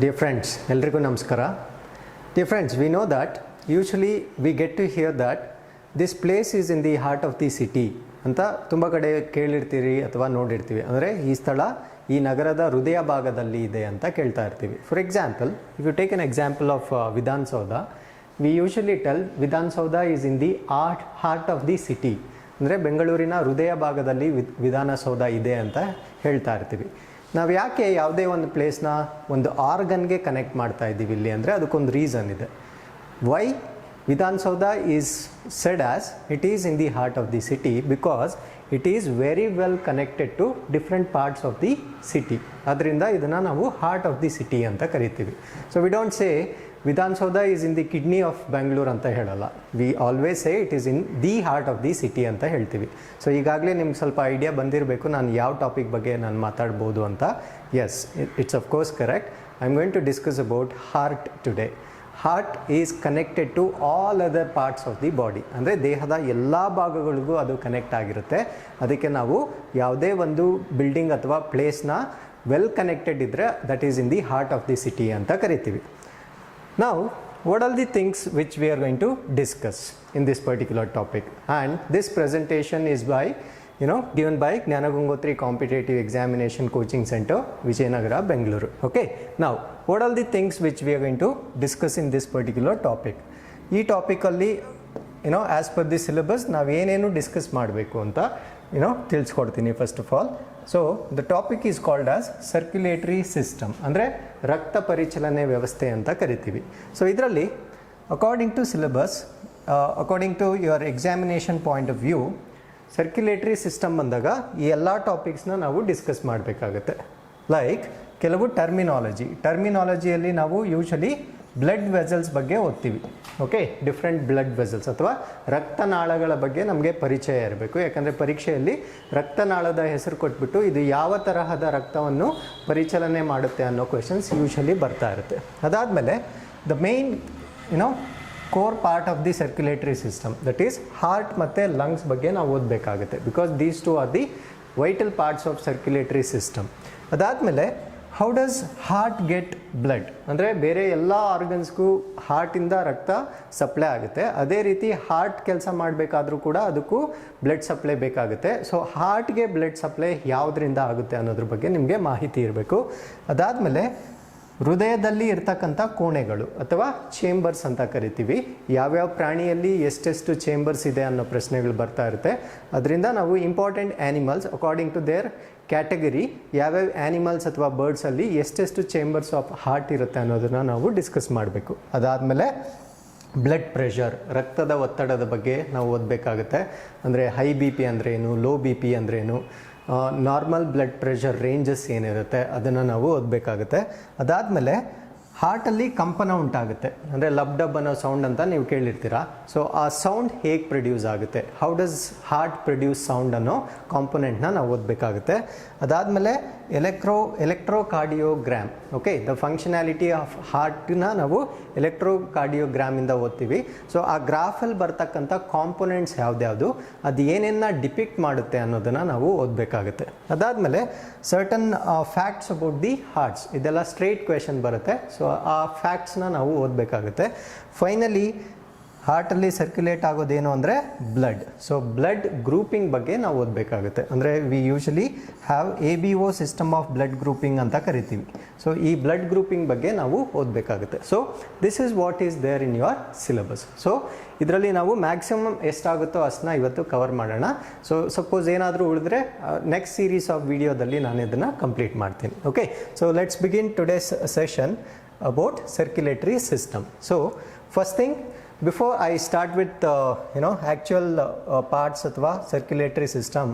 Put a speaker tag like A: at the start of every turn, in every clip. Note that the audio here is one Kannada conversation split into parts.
A: Dear friends, ಎಲ್ರಿಗೂ ನಮಸ್ಕಾರ. Dear friends, we know that usually we get to hear that this place is in the heart of the city ಅಂತ ತುಂಬ ಕಡೆ ಕೇಳಿರ್ತೀರಿ ಅಥವಾ ನೋಡಿರ್ತೀವಿ. ಅಂದರೆ ಈ ಸ್ಥಳ ಈ ನಗರದ ಹೃದಯ ಭಾಗದಲ್ಲಿ ಇದೆ ಅಂತ ಕೇಳ್ತಾ ಇರ್ತೀವಿ. For example, if you take an example of Vidhana Soudha, we usually tell Vidhana Soudha is in the heart of the city. ಅಂದರೆ ಬೆಂಗಳೂರಿನ ಹೃದಯ ಭಾಗದಲ್ಲಿ ವಿಧಾನಸೌಧ ಇದೆ ಅಂತ ಹೇಳ್ತಾ ಇರ್ತೀವಿ. ನಾವು ಯಾಕೆ ಯಾವುದೇ ಒಂದು ಪ್ಲೇಸ್ನ ಒಂದು ಆರ್ಗನ್ಗೆ ಕನೆಕ್ಟ್ ಮಾಡ್ತಾ ಇದ್ದೀವಿ ಇಲ್ಲಿ ಅಂದರೆ ಅದಕ್ಕೊಂದು ರೀಸನ್ ಇದೆ. Why Vidhana Soudha is said as it is in the heart of the city because it is very well connected to different parts of the city. ಅದರಿಂದ ಇದನ್ನು ನಾವು ಹಾರ್ಟ್ ಆಫ್ ದಿ ಸಿಟಿ ಅಂತ ಕರಿತೀವಿ. So we don't say Vidhana Soudha is in the kidney of Bengaluru ಅಂತ ಹೇಳಲ್ಲ. We always say it is in the heart of the city ಅಂತ ಹೇಳ್ತೀವಿ. ಸೊ ಈಗಾಗಲೇ ನಿಮ್ಗೆ ಸ್ವಲ್ಪ ಐಡಿಯಾ ಬಂದಿರಬೇಕು ನಾನು ಯಾವ ಟಾಪಿಕ್ ಬಗ್ಗೆ ನಾನು ಮಾತಾಡ್ಬೋದು ಅಂತ. Yes, it's of course correct. I am going to discuss about heart today. Heart is connected to all other parts of the body. ಅಂದರೆ ದೇಹದ ಎಲ್ಲ ಭಾಗಗಳಿಗೂ ಅದು ಕನೆಕ್ಟ್ ಆಗಿರುತ್ತೆ. ಅದಕ್ಕೆ ನಾವು ಯಾವುದೇ ಒಂದು ಬಿಲ್ಡಿಂಗ್ ಅಥವಾ ಪ್ಲೇಸ್ನ ವೆಲ್ ಕನೆಕ್ಟೆಡ್ ಇದ್ದರೆ that is in the heart of the city ಅಂತ ಕರಿತೀವಿ. Now, what are the things which we are going to discuss in this particular topic? And this presentation is by, given by Gnana Gangotri Competitive Examination Coaching Center, Vijayanagara, Bengaluru. Okay. Now, what are the things which we are going to discuss in this particular topic? Ee topic alli, as per the syllabus, ನಾವು ಏನೇನು ಡಿಸ್ಕಸ್ ಮಾಡಬೇಕು ಅಂತ ತಿಳಿಸ್ಕೊಡ್ತೀನಿ first of all. So the topic is called as circulatory system, ಅಂದರೆ ರಕ್ತ ಪರಿಚಲನೆ ವ್ಯವಸ್ಥೆ ಅಂತ ಕರಿತೀವಿ. ಸೊ ಇದರಲ್ಲಿ according to syllabus, according to your examination point of view, circulatory system ಬಂದಾಗ ಈ ಎಲ್ಲ ಟಾಪಿಕ್ಸ್ನ ನಾವು ಡಿಸ್ಕಸ್ ಮಾಡಬೇಕಾಗುತ್ತೆ. ಲೈಕ್ ಕೆಲವು ಟರ್ಮಿನಾಲಜಿಯಲ್ಲಿ ನಾವು ಯೂಶಲಿ ಬ್ಲಡ್ ವೆಸಲ್ಸ್ ಬಗ್ಗೆ ಓದ್ತೀವಿ. ಓಕೆ, ಡಿಫ್ರೆಂಟ್ ಬ್ಲಡ್ ವೆಸಲ್ಸ್ ಅಥವಾ ರಕ್ತನಾಳಗಳ ಬಗ್ಗೆ ನಮಗೆ ಪರಿಚಯ ಇರಬೇಕು. ಯಾಕಂದರೆ ಪರೀಕ್ಷೆಯಲ್ಲಿ ರಕ್ತನಾಳದ ಹೆಸರು ಕೊಟ್ಬಿಟ್ಟು ಇದು ಯಾವ ತರಹದ ರಕ್ತವನ್ನು ಪರಿಚಲನೆ ಮಾಡುತ್ತೆ ಅನ್ನೋ ಕ್ವೆಶನ್ಸ್ ಯೂಶಲಿ ಬರ್ತಾ ಇರುತ್ತೆ. ಅದಾದಮೇಲೆ the main core part of the circulatory system, that is heart ಮತ್ತು ಲಂಗ್ಸ್ ಬಗ್ಗೆ ನಾವು ಓದಬೇಕಾಗುತ್ತೆ. Because these two are the vital parts of circulatory system. ಅದಾದಮೇಲೆ how does heart get blood, ಅಂದರೆ ಬೇರೆ ಎಲ್ಲ ಆರ್ಗನ್ಸ್ಗೂ ಹಾರ್ಟಿಂದ ರಕ್ತ ಸಪ್ಲೈ ಆಗುತ್ತೆ. ಅದೇ ರೀತಿ ಹಾರ್ಟ್ ಕೆಲಸ ಮಾಡಬೇಕಾದ್ರೂ ಕೂಡ ಅದಕ್ಕೂ ಬ್ಲಡ್ ಸಪ್ಲೈ ಬೇಕಾಗುತ್ತೆ. ಸೊ ಹಾರ್ಟ್ಗೆ ಬ್ಲಡ್ ಸಪ್ಲೈ ಯಾವುದರಿಂದ ಆಗುತ್ತೆ ಅನ್ನೋದ್ರ ಬಗ್ಗೆ ನಿಮಗೆ ಮಾಹಿತಿ ಇರಬೇಕು. ಅದಾದಮೇಲೆ ಹೃದಯದಲ್ಲಿ ಇರ್ತಕ್ಕಂಥ ಕೋಣೆಗಳು ಅಥವಾ ಚೇಂಬರ್ಸ್ ಅಂತ ಕರಿತೀವಿ. ಯಾವ್ಯಾವ ಪ್ರಾಣಿಯಲ್ಲಿ ಎಷ್ಟೆಷ್ಟು ಚೇಂಬರ್ಸ್ ಇದೆ ಅನ್ನೋ ಪ್ರಶ್ನೆಗಳು ಬರ್ತಾ ಇರುತ್ತೆ. ಅದರಿಂದ ನಾವು important animals according to their category ಯಾವ್ಯಾವ ಆ್ಯನಿಮಲ್ಸ್ ಅಥವಾ ಬರ್ಡ್ಸಲ್ಲಿ ಎಷ್ಟೆಷ್ಟು ಚೇಂಬರ್ಸ್ ಆಫ್ ಹಾರ್ಟ್ ಇರುತ್ತೆ ಅನ್ನೋದನ್ನು ನಾವು ಡಿಸ್ಕಸ್ ಮಾಡಬೇಕು. ಅದಾದಮೇಲೆ ಬ್ಲಡ್ ಪ್ರೆಷರ್, ರಕ್ತದ ಒತ್ತಡದ ಬಗ್ಗೆ ನಾವು ಓದಬೇಕಾಗುತ್ತೆ. ಅಂದರೆ ಹೈ ಬಿ ಪಿ ಅಂದ್ರೇನು, ಲೋ ಬಿ ಪಿ ಅಂದ್ರೇನು, ನಾರ್ಮಲ್ ಬ್ಲಡ್ ಪ್ರೆಷರ್ ರೇಂಜಸ್ ಏನಿರುತ್ತೆ ಅದನ್ನು ನಾವು ಓದಬೇಕಾಗುತ್ತೆ. ಅದಾದಮೇಲೆ ಹಾರ್ಟಲ್ಲಿ ಕಂಪನ ಉಂಟಾಗುತ್ತೆ, ಅಂದರೆ ಲಬ್ ಡಬ್ ಅನ್ನೋ ಸೌಂಡ್ ಅಂತ ನೀವು ಕೇಳಿರ್ತೀರ. ಸೊ ಆ ಸೌಂಡ್ ಹೇಗೆ ಪ್ರೊಡ್ಯೂಸ್ ಆಗುತ್ತೆ, how does heart produce sound ಅನ್ನೋ ಕಾಂಪೊನೆಂಟ್ನ ನಾವು ಓದಬೇಕಾಗುತ್ತೆ. ಅದಾದಮೇಲೆ electrocardiogram, okay, the functionality of ಹಾರ್ಟ್ನ ನಾವು ಎಲೆಕ್ಟ್ರೋಕಾರ್ಡಿಯೋಗ್ರಾಮಿಂದ ಓದ್ತೀವಿ. ಸೊ ಆ ಗ್ರಾಫಲ್ಲಿ ಬರ್ತಕ್ಕಂಥ ಕಾಂಪೊನೆಂಟ್ಸ್ ಯಾವ್ದ್ಯಾವುದು, ಅದು ಏನೇನ ಡಿಪಿಕ್ಟ್ ಮಾಡುತ್ತೆ ಅನ್ನೋದನ್ನು ನಾವು ಓದಬೇಕಾಗುತ್ತೆ. ಅದಾದಮೇಲೆ certain facts about the hearts, ಇದೆಲ್ಲ ಸ್ಟ್ರೇಟ್ ಕ್ವೆಶನ್ ಬರುತ್ತೆ. ಸೊ ಆ ಫ್ಯಾಕ್ಟ್ಸ್ನ ನಾವು ಓದಬೇಕಾಗುತ್ತೆ. ಫೈನಲಿ ಹಾರ್ಟಲ್ಲಿ ಸರ್ಕ್ಯುಲೇಟ್ ಆಗೋದೇನು ಅಂದರೆ ಬ್ಲಡ್. ಸೊ ಬ್ಲಡ್ ಗ್ರೂಪಿಂಗ್ ಬಗ್ಗೆ ನಾವು ಓದಬೇಕಾಗುತ್ತೆ. ಅಂದರೆ we usually have ABO system of blood grouping ಅಂತ ಕರಿತೀವಿ. ಸೊ ಈ ಬ್ಲಡ್ ಗ್ರೂಪಿಂಗ್ ಬಗ್ಗೆ ನಾವು ಓದಬೇಕಾಗುತ್ತೆ. So this is what is there in your syllabus. So ಇದರಲ್ಲಿ ನಾವು ಮ್ಯಾಕ್ಸಿಮಮ್ ಎಷ್ಟಾಗುತ್ತೋ ಅಷ್ಟನ್ನ ಇವತ್ತು ಕವರ್ ಮಾಡೋಣ. ಸೊ ಸಪೋಸ್ ಏನಾದರೂ ಉಳಿದ್ರೆ ನೆಕ್ಸ್ಟ್ ಸೀರೀಸ್ ಆಫ್ ವಿಡಿಯೋದಲ್ಲಿ ನಾನು ಇದನ್ನು ಕಂಪ್ಲೀಟ್ ಮಾಡ್ತೀನಿ. Okay, so let's begin today's session about circulatory system. So first thing, before I start with actual parts ಅಥವಾ ಸರ್ಕ್ಯುಲೇಟರಿ ಸಿಸ್ಟಮ್,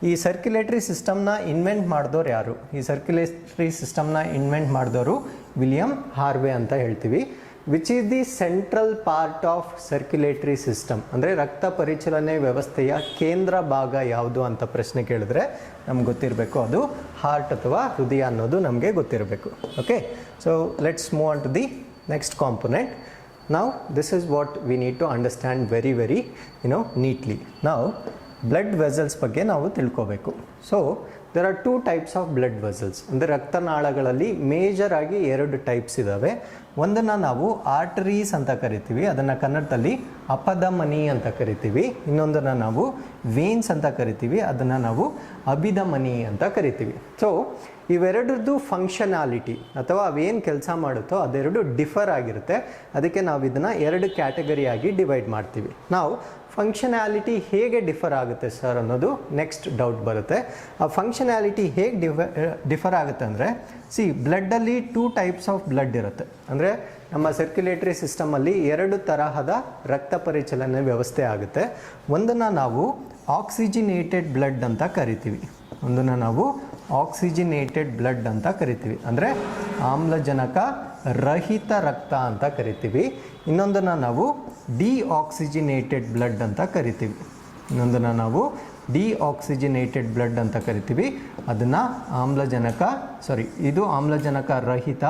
A: ಈ ಸರ್ಕ್ಯುಲೇಟರಿ ಸಿಸ್ಟಮ್ನ ಇನ್ವೆಂಟ್ ಮಾಡಿದವ್ರು ಯಾರು? ಈ ಸರ್ಕ್ಯುಲೇಟರಿ ಸಿಸ್ಟಮ್ನ ಇನ್ವೆಂಟ್ ಮಾಡಿದವರು ವಿಲಿಯಂ ಹಾರ್ವೆ ಅಂತ ಹೇಳ್ತೀವಿ. Which is the central part of circulatory system, ಅಂದರೆ ರಕ್ತ ಪರಿಚಲನೆ ವ್ಯವಸ್ಥೆಯ ಕೇಂದ್ರ ಭಾಗ ಯಾವುದು ಅಂತ ಪ್ರಶ್ನೆ ಕೇಳಿದ್ರೆ ನಮ್ಗೆ ಗೊತ್ತಿರಬೇಕು, ಅದು ಹಾರ್ಟ್ ಅಥವಾ ಹೃದಯ ಅನ್ನೋದು ನಮಗೆ ಗೊತ್ತಿರಬೇಕು. Okay, so let's move on to the next component. Now this is what we need to understand very neatly. Now blood vessels ಬಗ್ಗೆ ನಾವು ತಿಳ್ಕೋಬೇಕು. So there are 2 types of blood vessels. ಅಂದರೆ ರಕ್ತನಾಳಗಳಲ್ಲಿ ಮೇಜರ್ ಆಗಿ 2 ಟೈಪ್ಸ್ ಇದ್ದಾವೆ. ಒಂದನ್ನು ನಾವು ಆರ್ಟರೀಸ್ ಅಂತ ಕರಿತೀವಿ, ಅದನ್ನು ಕನ್ನಡದಲ್ಲಿ ಅಪಧಮನಿ ಅಂತ ಕರಿತೀವಿ. ಇನ್ನೊಂದನ್ನು ನಾವು ವೇನ್ಸ್ ಅಂತ ಕರಿತೀವಿ, ಅದನ್ನು ನಾವು ಅಭಿಧಮನಿ ಅಂತ ಕರಿತೀವಿ. ಸೊ ಇವೆರಡರದ್ದು ಫಂಕ್ಷನಾಲಿಟಿ ಅಥವಾ ಅವೇನು ಕೆಲಸ ಮಾಡುತ್ತೋ ಅದೆರಡು ಡಿಫರ್ ಆಗಿರುತ್ತೆ. ಅದಕ್ಕೆ ನಾವು ಇದನ್ನು 2 ಕ್ಯಾಟಗರಿಯಾಗಿ ಡಿವೈಡ್ ಮಾಡ್ತೀವಿ. ನಾವು ಫಂಕ್ಷನಾಲಿಟಿ ಹೇಗೆ ಡಿಫರ್ ಆಗುತ್ತೆ ಸರ್ ಅನ್ನೋದು ನೆಕ್ಸ್ಟ್ ಡೌಟ್ ಬರುತ್ತೆ. ಆ ಫಂಕ್ಷನಾಲಿಟಿ ಹೇಗೆ ಡಿಫರ್ ಆಗುತ್ತೆ ಅಂದರೆ, ಬ್ಲಡ್ಡಲ್ಲಿ 2 ಟೈಪ್ಸ್ ಆಫ್ ಬ್ಲಡ್ ಇರುತ್ತೆ. ಅಂದರೆ ನಮ್ಮ ಸರ್ಕ್ಯುಲೇಟರಿ ಸಿಸ್ಟಮಲ್ಲಿ 2 ತರಹದ ರಕ್ತ ಪರಿಚಲನೆ ವ್ಯವಸ್ಥೆ ಆಗುತ್ತೆ. ಒಂದನ್ನು ನಾವು ಆಕ್ಸಿಜಿನೇಟೆಡ್ ಬ್ಲಡ್ ಅಂತ ಕರಿತೀವಿ, ಒಂದನ್ನು ನಾವು ಆಕ್ಸಿಜಿನೇಟೆಡ್ ಬ್ಲಡ್ ಅಂತ ಕರಿತೀವಿ, ಅಂದರೆ ಆಮ್ಲಜನಕ ರಹಿತ ರಕ್ತ ಅಂತ ಕರಿತೀವಿ. ಇನ್ನೊಂದನ್ನು ನಾವು ಡಿಆಕ್ಸಿಜಿನೇಟೆಡ್ ಬ್ಲಡ್ ಅಂತ ಕರಿತೀವಿ, ಇನ್ನೊಂದನ್ನು ನಾವು ಡಿಆಕ್ಸಿಜಿನೇಟೆಡ್ ಬ್ಲಡ್ ಅಂತ ಕರಿತೀವಿ. ಅದನ್ನು ಇದು ಆಮ್ಲಜನಕ ರಹಿತ,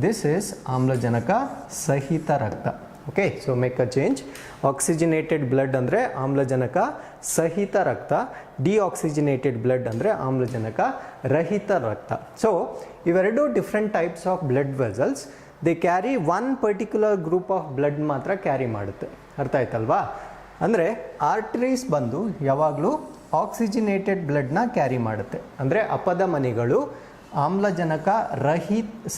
A: ದಿಸ್ ಈಸ್ ಆಮ್ಲಜನಕ ಸಹಿತ ರಕ್ತ. Okay, so make a change. Oxygenated blood ಅಂದರೆ ಆಮ್ಲಜನಕ ಸಹಿತ ರಕ್ತ, ಡಿಆಕ್ಸಿಜಿನೇಟೆಡ್ ಬ್ಲಡ್ ಅಂದರೆ ಆಮ್ಲಜನಕ ರಹಿತ ರಕ್ತ. ಸೊ ಇವೆರಡು different types of blood vessels. They carry 1 particular group of blood ಮಾತ್ರ ಕ್ಯಾರಿ ಮಾಡುತ್ತೆ. ಅರ್ಥ ಆಯ್ತಲ್ವಾ? ಅಂದರೆ ಆರ್ಟರೀಸ್ ಬಂದು ಯಾವಾಗಲೂ ಆಕ್ಸಿಜಿನೇಟೆಡ್ ಬ್ಲಡ್ನ ಕ್ಯಾರಿ ಮಾಡುತ್ತೆ. ಅಂದರೆ ಅಪಧಮನಿಗಳು ಆಮ್ಲಜನಕ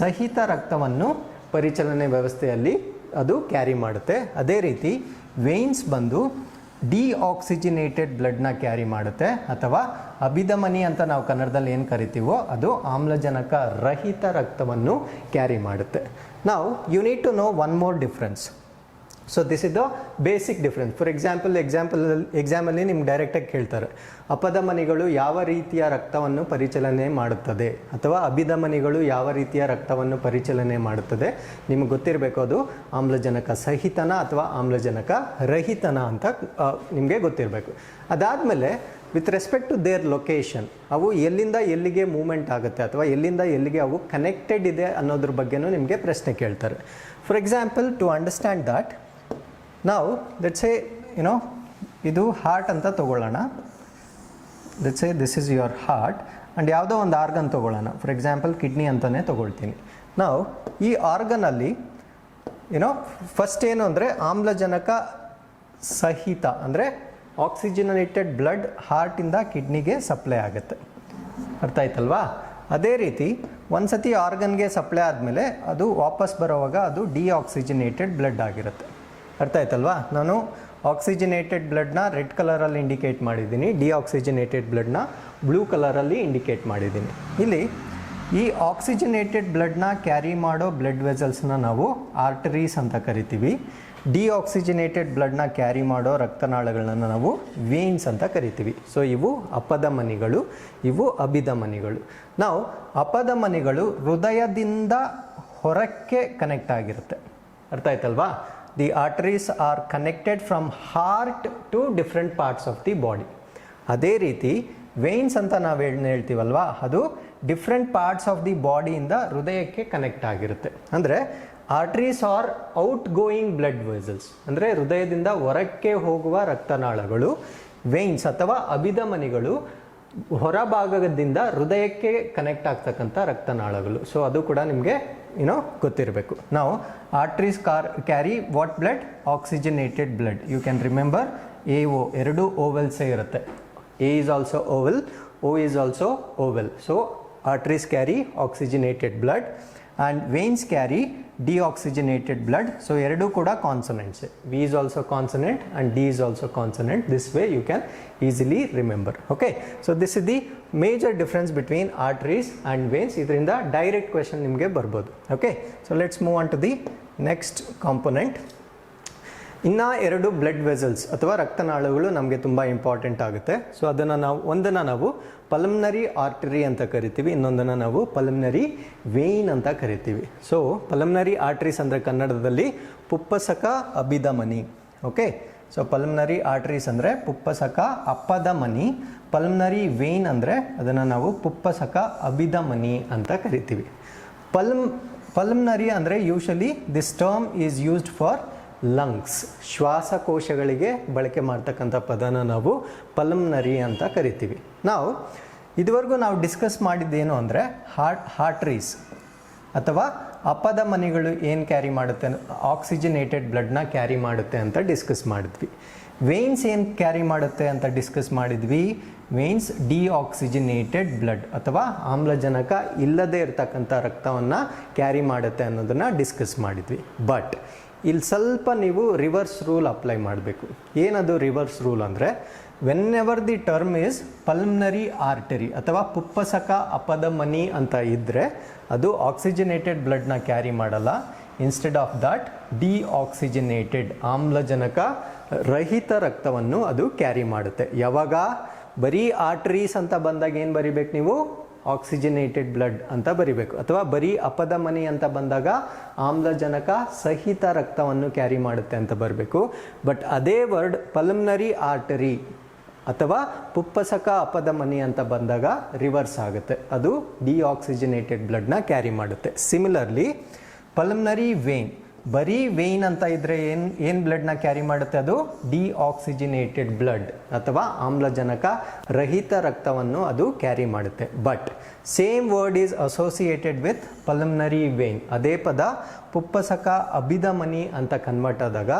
A: ಸಹಿತ ರಕ್ತವನ್ನು ಪರಿಚಲನೆ ವ್ಯವಸ್ಥೆಯಲ್ಲಿ ಅದು ಕ್ಯಾರಿ ಮಾಡುತ್ತೆ. ಅದೇ ರೀತಿ ವೇನ್ಸ್ ಬಂದು ಡಿಆಕ್ಸಿಜಿನೇಟೆಡ್ ಬ್ಲಡ್ನ ಕ್ಯಾರಿ ಮಾಡುತ್ತೆ, ಅಥವಾ ಅಭಿಧಮನಿ ಅಂತ ನಾವು ಕನ್ನಡದಲ್ಲಿ ಏನು ಕರಿತೀವೋ ಅದು ಆಮ್ಲಜನಕ ರಹಿತ ರಕ್ತವನ್ನು ಕ್ಯಾರಿ ಮಾಡುತ್ತೆ. ನಾವು you need to know one more difference. So this is the basic difference. For ಎಕ್ಸಾಮಲ್ಲಿ ನಿಮ್ಗೆ ಡೈರೆಕ್ಟಾಗಿ ಕೇಳ್ತಾರೆ, ಅಪಧಮನಿಗಳು ಯಾವ ರೀತಿಯ ರಕ್ತವನ್ನು ಪರಿಚಲನೆ ಮಾಡುತ್ತದೆ ಅಥವಾ ಅಭಿಧಮನಿಗಳು ಯಾವ ರೀತಿಯ ರಕ್ತವನ್ನು ಪರಿಚಲನೆ ಮಾಡುತ್ತದೆ. ನಿಮಗೆ ಗೊತ್ತಿರಬೇಕು ಅದು ಆಮ್ಲಜನಕ ಸಹಿತನ ಅಥವಾ ಆಮ್ಲಜನಕ ರಹಿತನ ಅಂತ ನಿಮಗೆ ಗೊತ್ತಿರಬೇಕು. ಅದಾದಮೇಲೆ with respect to their location, ಅವು ಎಲ್ಲಿಂದ ಎಲ್ಲಿಗೆ ಮೂವ್ಮೆಂಟ್ ಆಗುತ್ತೆ ಅಥವಾ ಎಲ್ಲಿಂದ ಎಲ್ಲಿಗೆ ಅವು ಕನೆಕ್ಟೆಡ್ ಇದೆ ಅನ್ನೋದ್ರ ಬಗ್ಗೆನೂ ನಿಮಗೆ ಪ್ರಶ್ನೆ ಕೇಳ್ತಾರೆ. For example, to understand that, ನಾವು ಲೆಟ್ಸ್ ಸೇ ಇದು ಹಾರ್ಟ್ ಅಂತ ತಗೊಳ್ಳೋಣ. Let's say this is your heart and ಯಾವುದೋ ಒಂದು ಆರ್ಗನ್ ತೊಗೊಳ್ಳೋಣ. ಫಾರ್ ಎಕ್ಸಾಂಪಲ್ ಕಿಡ್ನಿ ಅಂತಲೇ ತೊಗೊಳ್ತೀನಿ. ನಾವು ಈ ಆರ್ಗನಲ್ಲಿ ಫಸ್ಟ್ ಏನು ಅಂದರೆ ಆಮ್ಲಜನಕ ಸಹಿತ ಅಂದರೆ ಆಕ್ಸಿಜಿನೇಟೆಡ್ ಬ್ಲಡ್ ಹಾರ್ಟಿಂದ ಕಿಡ್ನಿಗೆ ಸಪ್ಲೈ ಆಗುತ್ತೆ. ಅರ್ಥ ಆಯ್ತಲ್ವಾ? ಅದೇ ರೀತಿ ಒಂದು ಸತಿ ಆರ್ಗನ್ಗೆ ಸಪ್ಲೈ ಆದಮೇಲೆ ಅದು ವಾಪಸ್ ಬರೋವಾಗ ಅದು ಡಿಆಕ್ಸಿಜಿನೇಟೆಡ್ ಬ್ಲಡ್ ಆಗಿರುತ್ತೆ. ಅರ್ಥ ಆಯ್ತಲ್ವಾ? ನಾನು ಆಕ್ಸಿಜಿನೇಟೆಡ್ ಬ್ಲಡ್ನ ರೆಡ್ ಕಲರಲ್ಲಿ ಇಂಡಿಕೇಟ್ ಮಾಡಿದ್ದೀನಿ, ಡಿಆಕ್ಸಿಜಿನೇಟೆಡ್ ಬ್ಲಡ್ನ ಬ್ಲೂ ಕಲರಲ್ಲಿ ಇಂಡಿಕೇಟ್ ಮಾಡಿದ್ದೀನಿ. ಇಲ್ಲಿ ಈ ಆಕ್ಸಿಜಿನೇಟೆಡ್ ಬ್ಲಡ್ನ ಕ್ಯಾರಿ ಮಾಡೋ ಬ್ಲಡ್ ವೆಸಲ್ಸ್ನ ನಾವು ಆರ್ಟರೀಸ್ ಅಂತ ಕರಿತೀವಿ. ಡಿಆಕ್ಸಿಜಿನೇಟೆಡ್ ಬ್ಲಡ್ನ ಕ್ಯಾರಿ ಮಾಡೋ ರಕ್ತನಾಳಗಳನ್ನ ನಾವು ವೇನ್ಸ್ ಅಂತ ಕರಿತೀವಿ. ಸೊ ಇವು ಅಪಧಮನಿಗಳು, ಇವು ಅಭಿಧಮನಿಗಳು. ನಾವು ಅಪಧಮನಿಗಳು ಹೃದಯದಿಂದ ಹೊರಕ್ಕೆ ಕನೆಕ್ಟ್ ಆಗಿರುತ್ತೆ. ಅರ್ಥ ಆಯ್ತಲ್ವಾ? The arteries are connected from heart to different parts of the body. ಅದೇ ರೀತಿ ವೇನ್ಸ್ ಅಂತ ನಾವು ಹೇಳ್ತೀವಲ್ವಾ, ಅದು ಡಿಫ್ರೆಂಟ್ ಪಾರ್ಟ್ಸ್ ಆಫ್ ದಿ ಬಾಡಿಯಿಂದ ಹೃದಯಕ್ಕೆ ಕನೆಕ್ಟ್ ಆಗಿರುತ್ತೆ. ಅಂದರೆ arteries are out going blood vessels, ಅಂದರೆ ಹೃದಯದಿಂದ ಹೊರಕ್ಕೆ ಹೋಗುವ ರಕ್ತನಾಳಗಳು. ವೇನ್ಸ್ ಅಥವಾ ಅಭಿಧಮನಿಗಳು ಹೊರಭಾಗದಿಂದ ಹೃದಯಕ್ಕೆ ಕನೆಕ್ಟ್ ಆಗ್ತಕ್ಕಂಥ ರಕ್ತನಾಳಗಳು. ಸೊ ಅದು ಕೂಡ ನಿಮಗೆ ಗೊತ್ತಿರಬೇಕು. ನಾವು arteries carry what blood? Oxygenated blood. You can remember AO, 2 ಓವೆಲ್ಸೇ ಇರುತ್ತೆ. A is also oval, O is also oval. So arteries carry oxygenated blood and veins carry deoxygenated blood. So ಎರಡು ಕೂಡ consonants. V is also consonant and D is also consonant. This way you can easily remember. Okay, so this is the major difference between arteries and veins. ಇದರಿಂದ ಡೈರೆಕ್ಟ್ ಕ್ವೆಶನ್ ನಿಮಗೆ ಬರ್ಬೋದು. Okay, so let's move on to the next component. ಇನ್ನು 2 ಬ್ಲಡ್ ವೆಸಲ್ಸ್ ಅಥವಾ ರಕ್ತನಾಳಗಳು ನಮಗೆ ತುಂಬ ಇಂಪಾರ್ಟೆಂಟ್ ಆಗುತ್ತೆ. ಸೊ ಅದನ್ನು ಒಂದನ್ನು ನಾವು ಪಲ್ಮನರಿ ಆರ್ಟರಿ ಅಂತ ಕರಿತೀವಿ, ಇನ್ನೊಂದನ್ನು ನಾವು ಪಲ್ಮನರಿ ವೇನ್ ಅಂತ ಕರಿತೀವಿ. ಸೊ ಪಲ್ಮನರಿ ಆರ್ಟರೀಸ್ ಅಂದರೆ ಕನ್ನಡದಲ್ಲಿ ಪುಪ್ಪಸಕ ಅಭಿಧಮನಿ. ಓಕೆ, ಸೊ ಪಲ್ಮನರಿ ಆರ್ಟರೀಸ್ ಅಂದರೆ ಪುಪ್ಪಸಕ ಅಪಧಮನಿ, ಪಲ್ಮನರಿ ವೇನ್ ಅಂದರೆ ಅದನ್ನು ನಾವು ಪುಪ್ಪಸಕ ಅಭಿಧಮನಿ ಅಂತ ಕರಿತೀವಿ. ಪಲ್ಮನರಿ ಅಂದರೆ usually this term is used for lungs, ಶ್ವಾಸಕೋಶಗಳಿಗೆ ಬಳಕೆ ಮಾಡ್ತಕ್ಕಂಥ ಪದನ ನಾವು ಪಲ್ಮನರಿ ಅಂತ ಕರಿತೀವಿ. ನಾವು ಇದುವರೆಗೂ ನಾವು ಡಿಸ್ಕಸ್ ಮಾಡಿದ್ದೇನು ಅಂದರೆ ಹಾರ್ಟ್ರೀಸ್ ಅಥವಾ ಅಪದ ಮನಿಗಳು ಏನು ಕ್ಯಾರಿ ಮಾಡುತ್ತೆ, ಆಕ್ಸಿಜನೇಟೆಡ್ ಬ್ಲಡ್ನ ಕ್ಯಾರಿ ಮಾಡುತ್ತೆ ಅಂತ ಡಿಸ್ಕಸ್ ಮಾಡಿದ್ವಿ. ವೇನ್ಸ್ ಏನು ಕ್ಯಾರಿ ಮಾಡುತ್ತೆ ಅಂತ ಡಿಸ್ಕಸ್ ಮಾಡಿದ್ವಿ. ವೇನ್ಸ್ ಡಿಆಕ್ಸಿಜನೇಟೆಡ್ ಬ್ಲಡ್ ಅಥವಾ ಆಮ್ಲಜನಕ ಇಲ್ಲದೇ ಇರತಕ್ಕಂಥ ರಕ್ತವನ್ನು ಕ್ಯಾರಿ ಮಾಡುತ್ತೆ ಅನ್ನೋದನ್ನು ಡಿಸ್ಕಸ್ ಮಾಡಿದ್ವಿ. ಬಟ್ ಇಲ್ಲಿ ಸ್ವಲ್ಪ ನೀವು ರಿವರ್ಸ್ ರೂಲ್ ಅಪ್ಲೈ ಮಾಡಬೇಕು. ಏನದು ರಿವರ್ಸ್ ರೂಲ್ ಅಂದರೆ, when ever the term is pulmonary artery ಅಥವಾ ಪುಪ್ಪಸಕ ಅಪಧಮನಿ ಅಂತ ಇದ್ದರೆ ಅದು ಆಕ್ಸಿಜನೇಟೆಡ್ ಬ್ಲಡ್ನ ಕ್ಯಾರಿ ಮಾಡಲ್ಲ. ಇನ್ಸ್ಟೆಡ್ ಆಫ್ ದಟ್ ಡಿಆಕ್ಸಿಜನೇಟೆಡ್ ಆಮ್ಲಜನಕ ರಹಿತ ರಕ್ತವನ್ನು ಅದು ಕ್ಯಾರಿ ಮಾಡುತ್ತೆ. ಯಾವಾಗ ಬರೀ ಆರ್ಟರೀಸ್ ಅಂತ ಬಂದಾಗ ಏನು ಬರಿಬೇಕು ನೀವು, ಆಕ್ಸಿಜನೇಟೆಡ್ ಬ್ಲಡ್ ಅಂತ ಬರಿಬೇಕು. ಅಥವಾ ಬರೀ ಅಪಧಮನಿ ಅಂತ ಬಂದಾಗ ಆಮ್ಲಜನಕ ಸಹಿತ ರಕ್ತವನ್ನು ಕ್ಯಾರಿ ಮಾಡುತ್ತೆ ಅಂತ ಬರಬೇಕು. ಬಟ್ ಅದೇ ವರ್ಡ್ ಪಲ್ಮನರಿ ಆರ್ಟರಿ ಅಥವಾ ಪುಪ್ಪಸಕ ಅಪಧಮನಿ ಅಂತ ಬಂದಾಗ ರಿವರ್ಸ್ ಆಗುತ್ತೆ, ಅದು ಡಿಆಕ್ಸಿಜನೇಟೆಡ್ ಬ್ಲಡ್ನ ಕ್ಯಾರಿ ಮಾಡುತ್ತೆ. ಸಿಮಿಲರ್ಲಿ ಪಲ್ಮನರಿ ವೇನ್, ಬರೀ ವೇನ್ ಅಂತ ಇದ್ದರೆ ಏನು ಬ್ಲಡ್ನ ಕ್ಯಾರಿ ಮಾಡುತ್ತೆ, ಅದು ಡಿಆಕ್ಸಿಜನೇಟೆಡ್ ಬ್ಲಡ್ ಅಥವಾ ಆಮ್ಲಜನಕ ರಹಿತ ರಕ್ತವನ್ನು ಅದು ಕ್ಯಾರಿ ಮಾಡುತ್ತೆ. But same word is associated with pulmonary vein. ಅದೇ ಪದ ಪುಪ್ಪಸಕ ಅಭಿಧಮನಿ ಅಂತ ಕನ್ವರ್ಟ್ ಆದಾಗ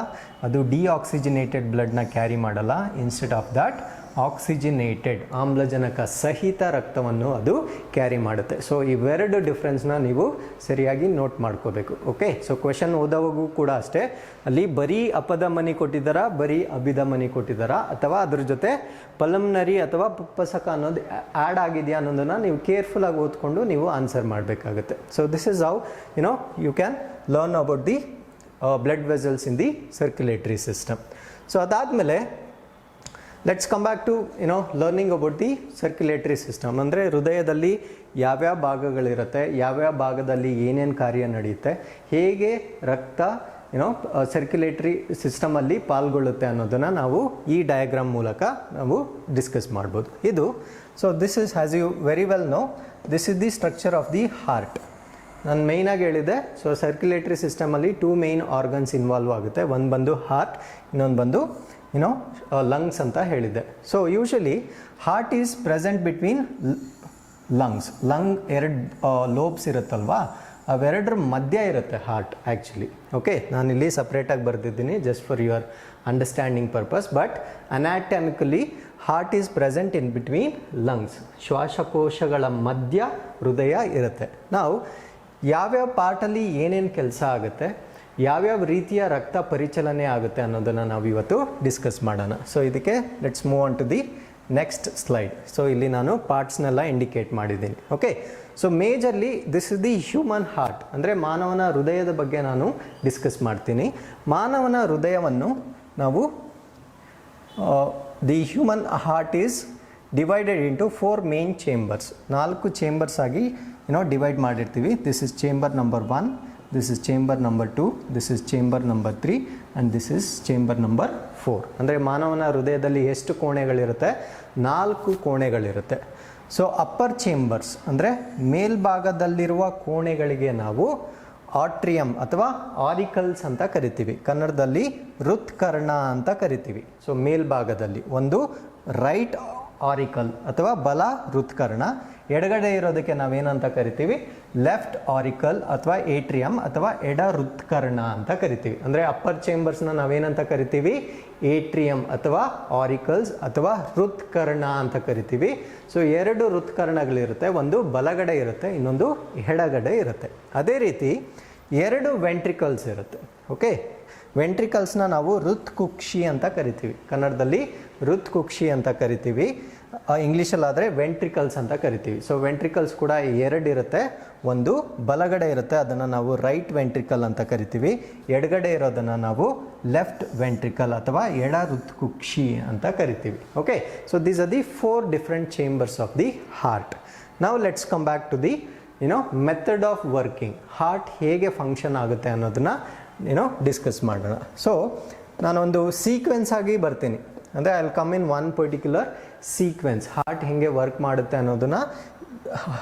A: ಅದು ಡಿಆಕ್ಸಿಜನೇಟೆಡ್ ಬ್ಲಡ್ನ ಕ್ಯಾರಿ ಮಾಡಲ್ಲ. ಇನ್ಸ್ಟೆಡ್ ಆಫ್ ದಟ್ ಆಕ್ಸಿಜನೇಟೆಡ್ ಆಮ್ಲಜನಕ ಸಹಿತ ರಕ್ತವನ್ನು ಅದು ಕ್ಯಾರಿ ಮಾಡುತ್ತೆ. ಸೊ ಇವೆರಡು ಡಿಫ್ರೆನ್ಸ್ನ ನೀವು ಸರಿಯಾಗಿ ನೋಟ್ ಮಾಡ್ಕೋಬೇಕು. ಓಕೆ, ಸೊ ಕ್ವೆಶನ್ ಓದೋವಾಗೂ ಕೂಡ ಅಷ್ಟೇ, ಅಲ್ಲಿ ಬರೀ ಅಪಧಮನಿ ಕೊಟ್ಟಿದ್ದಾರಾ, ಬರೀ ಅಭಿಧಮನಿ ಕೊಟ್ಟಿದ್ದಾರಾ, ಅಥವಾ ಅದ್ರ ಜೊತೆ ಪಲ್ಮನರಿ ಅಥವಾ ಪುಪ್ಪಸಕ ಅನ್ನೋದು ಆ್ಯಡ್ ಆಗಿದೆಯಾ ಅನ್ನೋದನ್ನು ನೀವು ಕೇರ್ಫುಲ್ಲಾಗಿ ಓದ್ಕೊಂಡು ನೀವು ಆನ್ಸರ್ ಮಾಡಬೇಕಾಗುತ್ತೆ. So this is how you can learn about the blood vessels in the circulatory system. So ಅದಾದಮೇಲೆ let's come back to learning about the circulatory system. ಅಂದರೆ ಹೃದಯದಲ್ಲಿ ಯಾವ್ಯಾವ ಭಾಗಗಳಿರುತ್ತೆ, ಯಾವ್ಯಾವ ಭಾಗದಲ್ಲಿ ಏನೇನು ಕಾರ್ಯ ನಡೆಯುತ್ತೆ, ಹೇಗೆ ರಕ್ತ ಸರ್ಕ್ಯುಲೇಟರಿ ಸಿಸ್ಟಮಲ್ಲಿ ಪಾಲ್ಗೊಳ್ಳುತ್ತೆ ಅನ್ನೋದನ್ನು ನಾವು ಈ ಡಯಾಗ್ರಾಮ್ ಮೂಲಕ ನಾವು ಡಿಸ್ಕಸ್ ಮಾಡ್ಬೋದು. ಇದು this is, as you very well know, this is the structure of the heart. ನಾನು ಮೇಯ್ನಾಗಿ ಹೇಳಿದೆ, ಸರ್ಕ್ಯುಲೇಟರಿ ಸಿಸ್ಟಮಲ್ಲಿ 2 ಮೇಯ್ನ್ ಆರ್ಗನ್ಸ್ ಇನ್ವಾಲ್ವ್ ಆಗುತ್ತೆ. ಒಂದು ಬಂದು ಹಾರ್ಟ್, ಇನ್ನೊಂದು ಬಂದು ಲಂಗ್ಸ್ ಅಂತ ಹೇಳಿದೆ. So usually heart is present between lungs. Lung 2 lobes ಇರುತ್ತಲ್ವಾ, ಅವೆರಡರ ಮಧ್ಯ ಇರುತ್ತೆ ಹಾರ್ಟ್ ಆ್ಯಕ್ಚುಲಿ. ಓಕೆ, ನಾನಿಲ್ಲಿ ಸಪ್ರೇಟಾಗಿ ಬರೆದಿದ್ದೀನಿ just for your understanding purpose. But anatomically heart is present in between lungs. ಶ್ವಾಸಕೋಶಗಳ ಮಧ್ಯ ಹೃದಯ ಇರುತ್ತೆ. ನಾವು ಯಾವ್ಯಾವ ಪಾರ್ಟಲ್ಲಿ ಏನೇನು ಕೆಲಸ ಆಗುತ್ತೆ, ಯಾವ್ಯಾವ ರೀತಿಯ ರಕ್ತ ಪರಿಚಲನೆ ಆಗುತ್ತೆ ಅನ್ನೋದನ್ನು ನಾವು ಇವತ್ತು ಡಿಸ್ಕಸ್ ಮಾಡೋಣ. ಸೊ ಇದಕ್ಕೆ let's move on to the next slide. So ಇಲ್ಲಿ ನಾನು ಪಾರ್ಟ್ಸ್ನೆಲ್ಲ ಇಂಡಿಕೇಟ್ ಮಾಡಿದ್ದೀನಿ. Okay, so majorly this is the human heart. ಅಂದರೆ ಮಾನವನ ಹೃದಯದ ಬಗ್ಗೆ ನಾನು ಡಿಸ್ಕಸ್ ಮಾಡ್ತೀನಿ. ಮಾನವನ ಹೃದಯವನ್ನು ನಾವು the human heart is divided into 4 main chambers. 4 chambers ಆಗಿ ಡಿವೈಡ್ ಮಾಡಿರ್ತೀವಿ. This is chamber number 1, this is chamber number 2, this is chamber number 3 and this is chamber number 4. ಅಂದರೆ ಮಾನವನ ಹೃದಯದಲ್ಲಿ ಎಷ್ಟು ಕೋಣೆಗಳಿರುತ್ತೆ, 4 ಕೋಣೆಗಳಿರುತ್ತೆ. ಸೊ ಅಪ್ಪರ್ ಚೇಂಬರ್ಸ್ ಅಂದರೆ ಮೇಲ್ಭಾಗದಲ್ಲಿರುವ ಕೋಣೆಗಳಿಗೆ ನಾವು ಆಟ್ರಿಯಮ್ ಅಥವಾ ಆರಿಕಲ್ಸ್ ಅಂತ ಕರಿತೀವಿ. ಕನ್ನಡದಲ್ಲಿ ಹೃತ್ಕರ್ಣ ಅಂತ ಕರಿತೀವಿ. ಸೊ ಮೇಲ್ಭಾಗದಲ್ಲಿ ಒಂದು ರೈಟ್ ಆರಿಕಲ್ ಅಥವಾ ಬಲ ಹೃತ್ಕರ್ಣ, ಎಡಗಡೆ ಇರೋದಕ್ಕೆ ನಾವೇನಂತ ಕರಿತೀವಿ, ಲೆಫ್ಟ್ ಆರಿಕಲ್ ಅಥವಾ ಏಟ್ರಿಯಮ್ ಅಥವಾ ಎಡ ಹೃತ್ಕರ್ಣ ಅಂತ ಕರಿತೀವಿ. ಅಂದರೆ ಅಪ್ಪರ್ ಚೇಂಬರ್ಸ್ನ ನಾವೇನಂತ ಕರಿತೀವಿ, ಏಟ್ರಿಯಮ್ ಅಥವಾ ಆರಿಕಲ್ಸ್ ಅಥವಾ ಹೃತ್ಕರ್ಣ ಅಂತ ಕರಿತೀವಿ. ಸೊ 2 ಹೃತ್ಕರ್ಣಗಳಿರುತ್ತೆ, ಒಂದು ಬಲಗಡೆ ಇರುತ್ತೆ, ಇನ್ನೊಂದು ಎಡಗಡೆ ಇರುತ್ತೆ. ಅದೇ ರೀತಿ 2 ವೆಂಟ್ರಿಕಲ್ಸ್ ಇರುತ್ತೆ. ಓಕೆ, ವೆಂಟ್ರಿಕಲ್ಸ್ನ ನಾವು ಹೃತ್ಕುಕ್ಷಿ ಅಂತ ಕರಿತೀವಿ. ಕನ್ನಡದಲ್ಲಿ ಹೃತ್ಕುಕ್ಷಿ ಅಂತ ಕರಿತೀವಿ, ಇಂಗ್ಲೀಷಲ್ಲಾದರೆ ವೆಂಟ್ರಿಕಲ್ಸ್ ಅಂತ ಕರಿತೀವಿ. ಸೊ ವೆಂಟ್ರಿಕಲ್ಸ್ ಕೂಡ 2 ಇರುತ್ತೆ. ಒಂದು ಬಲಗಡೆ ಇರುತ್ತೆ, ಅದನ್ನು ನಾವು ರೈಟ್ ವೆಂಟ್ರಿಕಲ್ ಅಂತ ಕರಿತೀವಿ. ಎಡಗಡೆ ಇರೋದನ್ನು ನಾವು ಲೆಫ್ಟ್ ವೆಂಟ್ರಿಕಲ್ ಅಥವಾ ಎಡ ಹೃತ್ಕುಕ್ಷಿ ಅಂತ ಕರಿತೀವಿ. Okay, so these are the 4 different chambers of the heart. ನಾವು let's come back to the method of working. Heart ಹೇಗೆ ಫಂಕ್ಷನ್ ಆಗುತ್ತೆ ಅನ್ನೋದನ್ನು ಡಿಸ್ಕಸ್ ಮಾಡೋಣ. ಸೊ ನಾನೊಂದು ಸೀಕ್ವೆನ್ಸ್ ಆಗಿ ಬರ್ತೀನಿ. ಅಂದರೆ I will come in one particular sequence. Heart ಹೇಗೆ ವರ್ಕ್ ಮಾಡುತ್ತೆ ಅನ್ನೋದನ್ನು,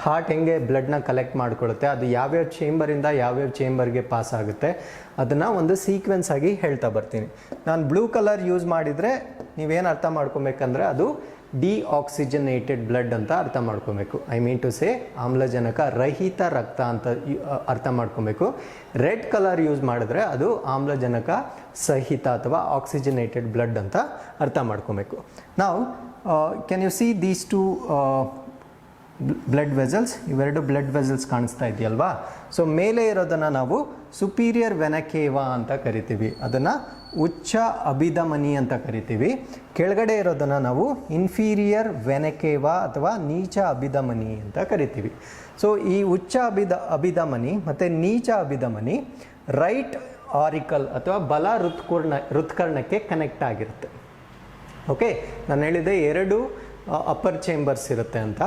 A: ಹಾರ್ಟ್ ಹೇಗೆ ಬ್ಲಡ್ನ ಕಲೆಕ್ಟ್ ಮಾಡ್ಕೊಳ್ಳುತ್ತೆ, ಅದು ಯಾವ್ಯಾವ ಚೇಂಬರಿಂದ ಯಾವ್ಯಾವ ಚೇಂಬರ್ಗೆ ಪಾಸ್ ಆಗುತ್ತೆ, ಅದನ್ನು ಒಂದು ಸೀಕ್ವೆನ್ಸ್ ಆಗಿ ಹೇಳ್ತಾ ಬರ್ತೀನಿ. ನಾನು ಬ್ಲೂ ಕಲರ್ ಯೂಸ್ ಮಾಡಿದರೆ ನೀವೇನು ಅರ್ಥ ಮಾಡ್ಕೊಬೇಕಂದ್ರೆ ಅದು ಡಿಆಕ್ಸಿಜನೇಟೆಡ್ ಬ್ಲಡ್ ಅಂತ ಅರ್ಥ ಮಾಡ್ಕೊಬೇಕು. ಐ ಮೀನ್ ಟು ಸೇ ಆಮ್ಲಜನಕ ರಹಿತ ರಕ್ತ ಅಂತ ಅರ್ಥ ಮಾಡ್ಕೊಬೇಕು. ರೆಡ್ ಕಲರ್ ಯೂಸ್ ಮಾಡಿದ್ರೆ ಅದು ಆಮ್ಲಜನಕ ಸಹಿತ ಅಥವಾ ಆಕ್ಸಿಜನೇಟೆಡ್ ಬ್ಲಡ್ ಅಂತ ಅರ್ಥ ಮಾಡ್ಕೊಬೇಕು. ನಾವು can U see these two blood vessels, ಇವೆರಡು ಬ್ಲಡ್ ವೆಸಲ್ಸ್ ಕಾಣಿಸ್ತಾ ಇದೆಯಲ್ವಾ. ಸೊ ಮೇಲೆ ಇರೋದನ್ನು ನಾವು ಸುಪೀರಿಯರ್ ವೆನ ಕೇವಾ ಅಂತ ಕರಿತೀವಿ, ಅದನ್ನು ಉಚ್ಚ ಅಭಿಧಮನಿ ಅಂತ ಕರಿತೀವಿ. ಕೆಳಗಡೆ ಇರೋದನ್ನು ನಾವು ಇನ್ಫೀರಿಯರ್ ವೆನ ಕೇವಾ ಅಥವಾ ನೀಚ ಅಭಿಧಮನಿ ಅಂತ ಕರಿತೀವಿ. ಸೊ ಈ ಉಚ್ಚ ಅಭಿಧಮನಿ ಮತ್ತು ನೀಚ ಅಭಿಧಮನಿ ರೈಟ್ ಆರಿಕಲ್ ಅಥವಾ ಬಲ ಹೃತ್ಕರ್ಣಕ್ಕೆ ಕನೆಕ್ಟ್ ಆಗಿರುತ್ತೆ. ಓಕೆ, ನಾನು ಹೇಳಿದೆ ಎರಡು ಅಪ್ಪರ್ ಚೇಂಬರ್ಸ್ ಇರುತ್ತೆ ಅಂತ.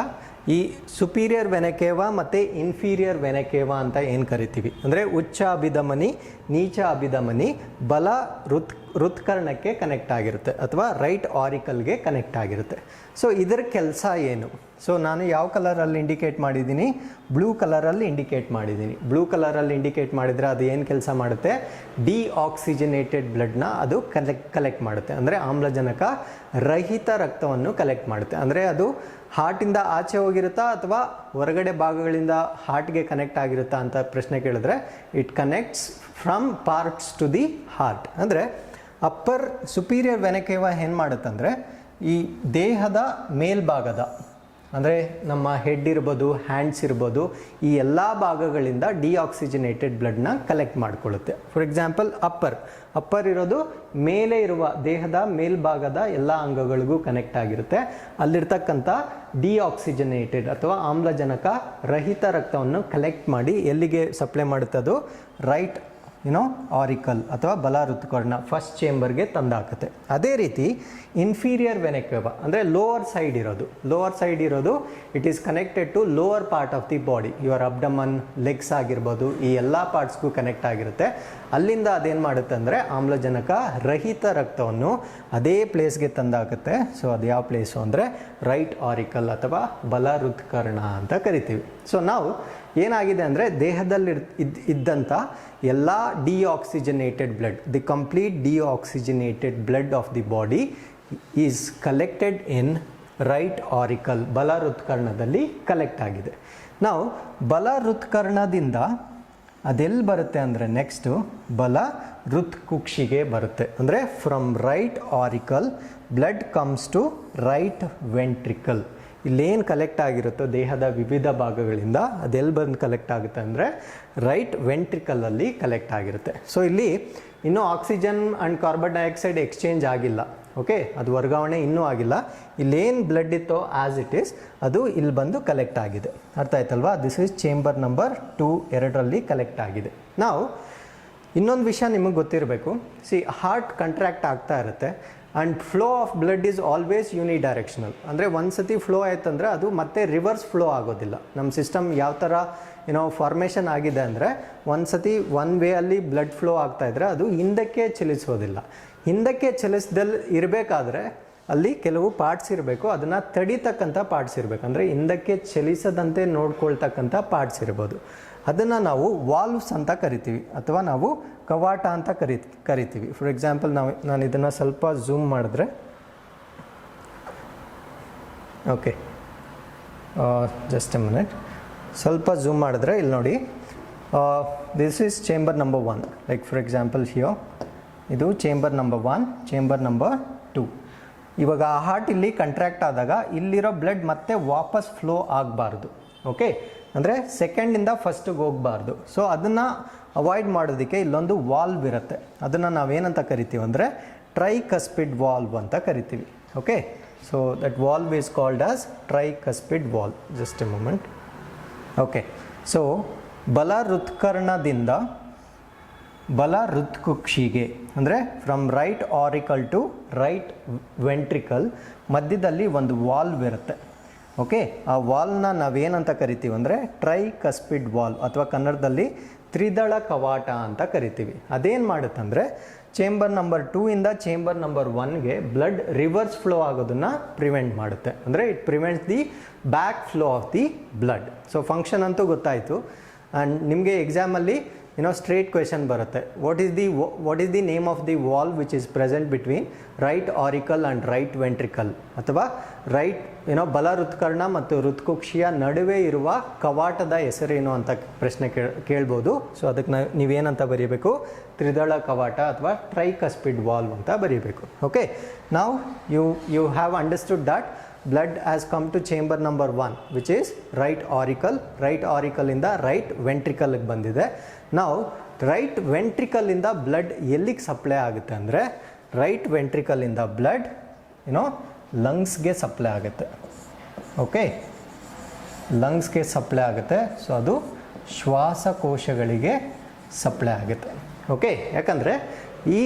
A: ಈ ಸುಪೀರಿಯರ್ ವೆನಕೇವಾ ಮತ್ತು ಇನ್ಫೀರಿಯರ್ ವೆನಕೇವಾ ಅಂತ ಏನು ಕರಿತೀವಿ ಅಂದರೆ ಉಚ್ಚ ಅಭಿಧಮನಿ ನೀಚ ಅಭಿಧಮನಿ ಬಲ ಹೃತ್ಕರ್ಣಕ್ಕೆ ಕನೆಕ್ಟ್ ಆಗಿರುತ್ತೆ ಅಥವಾ ರೈಟ್ ಆರಿಕಲ್ಗೆ ಕನೆಕ್ಟ್ ಆಗಿರುತ್ತೆ. ಸೊ ಇದರ ಕೆಲಸ ಏನು? ಸೊ ನಾನು ಯಾವ ಕಲರಲ್ಲಿ ಇಂಡಿಕೇಟ್ ಮಾಡಿದ್ದೀನಿ? ಬ್ಲೂ ಕಲರಲ್ಲಿ ಇಂಡಿಕೇಟ್ ಮಾಡಿದ್ದೀನಿ. ಬ್ಲೂ ಕಲರಲ್ಲಿ ಇಂಡಿಕೇಟ್ ಮಾಡಿದರೆ ಅದು ಏನು ಕೆಲಸ ಮಾಡುತ್ತೆ? ಡಿಆಕ್ಸಿಜನೇಟೆಡ್ ಬ್ಲಡ್ನ ಅದು ಕಲೆಕ್ಟ್ ಮಾಡುತ್ತೆ, ಅಂದರೆ ಆಮ್ಲಜನಕ ರಹಿತ ರಕ್ತವನ್ನು ಕಲೆಕ್ಟ್ ಮಾಡುತ್ತೆ. ಅಂದರೆ ಅದು ಹಾರ್ಟಿಂದ ಆಚೆ ಹೋಗಿರುತ್ತಾ ಅಥವಾ ಹೊರಗಡೆ ಭಾಗಗಳಿಂದ ಹಾರ್ಟ್ಗೆ ಕನೆಕ್ಟ್ ಆಗಿರುತ್ತಾ ಅಂತ ಪ್ರಶ್ನೆ ಕೇಳಿದ್ರೆ it connects from parts to the heart. ಅಂದರೆ ಅಪ್ಪರ್ ಸುಪೀರಿಯರ್ ವೆನಕೇವಾ ಏನು ಮಾಡುತ್ತಂದರೆ ಈ ದೇಹದ ಮೇಲ್ಭಾಗದ ಅಂದರೆ ನಮ್ಮ ಹೆಡ್ ಇರ್ಬೋದು, ಹ್ಯಾಂಡ್ಸ್ ಇರ್ಬೋದು, ಈ ಎಲ್ಲ ಭಾಗಗಳಿಂದ ಡಿಆಕ್ಸಿಜನೇಟೆಡ್ ಬ್ಲಡ್ನ ಕಲೆಕ್ಟ್ ಮಾಡಿಕೊಳ್ಳುತ್ತೆ. ಫಾರ್ ಎಕ್ಸಾಂಪಲ್ ಅಪ್ಪರ್ ಇರೋದು ಮೇಲೆ ಇರುವ ದೇಹದ ಮೇಲ್ಭಾಗದ ಎಲ್ಲ ಅಂಗಗಳಿಗೂ ಕನೆಕ್ಟ್ ಆಗಿರುತ್ತೆ. ಅಲ್ಲಿರ್ತಕ್ಕಂಥ ಡಿಆಕ್ಸಿಜನೇಟೆಡ್ ಅಥವಾ ಆಮ್ಲಜನಕ ರಹಿತ ರಕ್ತವನ್ನು ಕಲೆಕ್ಟ್ ಮಾಡಿ ಎಲ್ಲಿಗೆ ಸಪ್ಲೈ ಮಾಡುತ್ತೆ? ಅದು ರೈಟ್ ಆರಿಕಲ್ ಅಥವಾ ಬಲ ಹೃತ್ಕರ್ಣ ಫಸ್ಟ್ ಚೇಂಬರ್ಗೆ ತಂದಾಕುತ್ತೆ. ಅದೇ ರೀತಿ ಇನ್ಫೀರಿಯರ್ ವೆನಕೇವಾ ಅಂದರೆ ಲೋವರ್ ಸೈಡ್ ಇರೋದು it is connected to lower part of the body. Your abdomen, legs ಆಗಿರ್ಬೋದು, ಈ ಎಲ್ಲ ಪಾರ್ಟ್ಸ್ಗೂ ಕನೆಕ್ಟ್ ಆಗಿರುತ್ತೆ. ಅಲ್ಲಿಂದ ಅದೇನು ಮಾಡುತ್ತೆ ಅಂದರೆ ಆಮ್ಲಜನಕ ರಹಿತ ರಕ್ತವನ್ನು ಅದೇ ಪ್ಲೇಸ್ಗೆ ತಂದಾಕುತ್ತೆ. ಸೊ ಅದು ಯಾವ ಪ್ಲೇಸು ಅಂದರೆ ರೈಟ್ ಆರಿಕಲ್ ಅಥವಾ ಬಲ ಹೃತ್ಕರ್ಣ ಅಂತ ಕರಿತೀವಿ. ಸೊ ನಾವು ಏನಾಗಿದೆ ಅಂದರೆ ದೇಹದಲ್ಲಿ ಇದ್ದಂಥ ಎಲ್ಲ deoxygenated blood, the complete deoxygenated blood of the body is collected in right auricle, ಬಲ ಹೃತ್ಕರ್ಣದಲ್ಲಿ ಕಲೆಕ್ಟ್ ಆಗಿದೆ. ನಾವು ಬಲ ಹೃತ್ಕರ್ಣದಿಂದ ಅದೆಲ್ಲಿ ಬರುತ್ತೆ ಅಂದರೆ ನೆಕ್ಸ್ಟು ಬಲ ಹೃತ್ಕುಕ್ಷಿಗೆ ಬರುತ್ತೆ. ಅಂದರೆ from right auricle blood comes to right ventricle. ಇಲ್ಲೇನು ಕಲೆಕ್ಟ್ ಆಗಿರುತ್ತೋ ದೇಹದ ವಿವಿಧ ಭಾಗಗಳಿಂದ ಅದೆಲ್ಲಿ ಬಂದು ಕಲೆಕ್ಟ್ ಆಗುತ್ತೆ ಅಂದರೆ ರೈಟ್ ವೆಂಟ್ರಿಕಲಲ್ಲಿ ಕಲೆಕ್ಟ್ ಆಗಿರುತ್ತೆ. ಸೊ ಇಲ್ಲಿ ಇನ್ನೂ oxygen and carbon dioxide exchange ಆಗಿಲ್ಲ. ಓಕೆ, ಅದು ವರ್ಗಾವಣೆ ಇನ್ನೂ ಆಗಿಲ್ಲ. ಇಲ್ಲೇನು ಬ್ಲಡ್ ಇತ್ತೋ ಆ್ಯಸ್ ಇಟ್ ಈಸ್ ಅದು ಇಲ್ಲಿ ಬಂದು ಕಲೆಕ್ಟ್ ಆಗಿದೆ. ಅರ್ಥ ಆಯ್ತಲ್ವಾ? ದಿಸ್ ಈಸ್ ಚೇಂಬರ್ ನಂಬರ್ 2 2ರಲ್ಲಿ ಕಲೆಕ್ಟ್ ಆಗಿದೆ. ನಾವು ಇನ್ನೊಂದು ವಿಷಯ ನಿಮಗೆ ಗೊತ್ತಿರಬೇಕು. ಹಾರ್ಟ್ ಕಂಟ್ರಾಕ್ಟ್ ಆಗ್ತಾ ಇರುತ್ತೆ and flow of blood is always unidirectional. ಅಂದರೆ ಒಂದು ಸತಿ ಫ್ಲೋ ಆಯ್ತಂದರೆ ಅದು ಮತ್ತೆ ರಿವರ್ಸ್ ಫ್ಲೋ ಆಗೋದಿಲ್ಲ. ನಮ್ಮ ಸಿಸ್ಟಮ್ ಯಾವ ಥರ ಫಾರ್ಮೇಷನ್ ಆಗಿದೆ ಅಂದರೆ ಒಂದು ಸತಿ ಒನ್ ವೇ ಅಲ್ಲಿ ಬ್ಲಡ್ ಫ್ಲೋ ಆಗ್ತಾಯಿದ್ರೆ ಅದು ಹಿಂದಕ್ಕೆ ಚಲಿಸೋದಿಲ್ಲ. ಹಿಂದಕ್ಕೆ ಚಲಿಸ್ದಲ್ಲಿ ಇರಬೇಕಾದ್ರೆ ಅಲ್ಲಿ ಕೆಲವು ಪಾರ್ಟ್ಸ್ ಇರಬೇಕು, ಅದನ್ನು ತಡಿತಕ್ಕಂಥ ಪಾರ್ಟ್ಸ್ ಇರಬೇಕು. ಅಂದರೆ ಹಿಂದಕ್ಕೆ ಚಲಿಸದಂತೆ ನೋಡ್ಕೊಳ್ತಕ್ಕಂಥ ಪಾರ್ಟ್ಸ್ ಇರ್ಬೋದು. ಅದನ್ನು ನಾವು ವಾಲ್ವ್ಸ್ ಅಂತ ಕರಿತೀವಿ ಅಥವಾ ನಾವು ಕವಾಟ ಅಂತ ಕರಿತೀವಿ. ಫಾರ್ ಎಕ್ಸಾಂಪಲ್ ನಾನು ಇದನ್ನು ಸ್ವಲ್ಪ ಝೂಮ್ ಮಾಡಿದ್ರೆ, ಓಕೆ ಜಸ್ಟ್ ಎ ಮಿನಿಟ್, ಸ್ವಲ್ಪ ಝೂಮ್ ಮಾಡಿದ್ರೆ ಇಲ್ಲಿ ನೋಡಿ, this is chamber number 1. Like for example here ಇದು ಚೇಂಬರ್ ನಂಬರ್ 1, ಚೇಂಬರ್ ನಂಬರ್ 2. ಇವಾಗ ಆ ಹಾರ್ಟ್ ಇಲ್ಲಿ ಕಂಟ್ರಾಕ್ಟ್ ಆದಾಗ ಇಲ್ಲಿರೋ ಬ್ಲಡ್ ಮತ್ತೆ ವಾಪಸ್ ಫ್ಲೋ ಆಗಬಾರ್ದು. ಓಕೆ, ಅಂದರೆ ಸೆಕೆಂಡಿಂದ ಫಸ್ಟಿಗೆ ಹೋಗಬಾರ್ದು. ಸೊ ಅದನ್ನು ಅವಾಯ್ಡ್ ಮಾಡೋದಕ್ಕೆ ಇಲ್ಲೊಂದು ವಾಲ್ವ್ ಇರುತ್ತೆ. ಅದನ್ನು ನಾವೇನಂತ ಕರಿತೀವಿ ಅಂದರೆ ಟ್ರೈಕಸ್ಪಿಡ್ ವಾಲ್ವ್ ಅಂತ ಕರಿತೀವಿ. Okay, so that valve is called as tricuspid valve. Just a moment. Okay, so ಬಲ ಹೃತ್ಕರ್ಣದಿಂದ ಬಲ ಹೃತ್ಕುಕ್ಷಿಗೆ ಅಂದರೆ from right auricle to right ventricle ಮಧ್ಯದಲ್ಲಿ ಒಂದು ವಾಲ್ವ್ ಇರುತ್ತೆ. ಓಕೆ, ಆ ವಾಲ್ನ ನಾವೇನಂತ ಕರಿತೀವಿ ಅಂದರೆ ಟ್ರೈಕಸ್ಪಿಡ್ ವಾಲ್ವ್ ಅಥವಾ ಕನ್ನಡದಲ್ಲಿ ತ್ರಿದಳ ಕವಾಟ ಅಂತ ಕರಿತೀವಿ. ಅದೇನು ಮಾಡುತ್ತಂದರೆ ಚೇಂಬರ್ ನಂಬರ್ 2 ಇಂದ ಚೇಂಬರ್ ನಂಬರ್ 1ಗೆ ಬ್ಲಡ್ ರಿವರ್ಸ್ ಫ್ಲೋ ಆಗೋದನ್ನು ಪ್ರಿವೆಂಟ್ ಮಾಡುತ್ತೆ. ಅಂದರೆ it prevents the back flow of the blood. So function ಅಂತೂ ಗೊತ್ತಾಯಿತು. ಆ್ಯಂಡ್ ನಿಮಗೆ ಎಕ್ಸಾಮಲ್ಲಿ ಸ್ಟ್ರೇಟ್ ಕ್ವೆಶನ್ ಬರುತ್ತೆ. What is the name of the wall which is present between right auricle and right ventricle, ಅಥವಾ ರೈಟ್ ಬಲ ಹೃತ್ಕರ್ಣ ಮತ್ತು ಹೃತ್ಕುಕ್ಷಿಯ ನಡುವೆ ಇರುವ ಕವಾಟದ ಹೆಸರೇನು ಅಂತ ಪ್ರಶ್ನೆ ಕೇಳ್ಬೋದು. ಸೊ ಅದಕ್ಕೆ ನೀವೇನಂತ ಬರೀಬೇಕು, ತ್ರಿದಳ ಕವಾಟ ಅಥವಾ ಟ್ರೈಕಸ್ಪಿಡ್ ವಾಲ್ವ್ ಅಂತ ಬರೀಬೇಕು. ಓಕೆ, ನಾವು you have understood that blood has come to chamber number 1 which is right auricle ಇಂದ ರೈಟ್ ವೆಂಟ್ರಿಕಲ್ ಬಂದಿದೆ. ನಾವು ರೈಟ್ ವೆಂಟ್ರಿಕಲ್ ಇಂದ ಬ್ಲಡ್ ಎಲ್ಲಿಗೆ ಸಪ್ಲೈ ಆಗುತ್ತೆ ಅಂದರೆ, ರೈಟ್ ವೆಂಟ್ರಿಕಲ್ ಇಂದ ಬ್ಲಡ್ ಲಂಗ್ಸ್ಗೆ ಸಪ್ಲೈ ಆಗುತ್ತೆ. ಓಕೆ, ಲಂಗ್ಸ್ಗೆ ಸಪ್ಲೈ ಆಗುತ್ತೆ. ಸೊ ಅದು ಶ್ವಾಸಕೋಶಗಳಿಗೆ ಸಪ್ಲೈ ಆಗುತ್ತೆ. ಓಕೆ, ಯಾಕಂದರೆ ಈ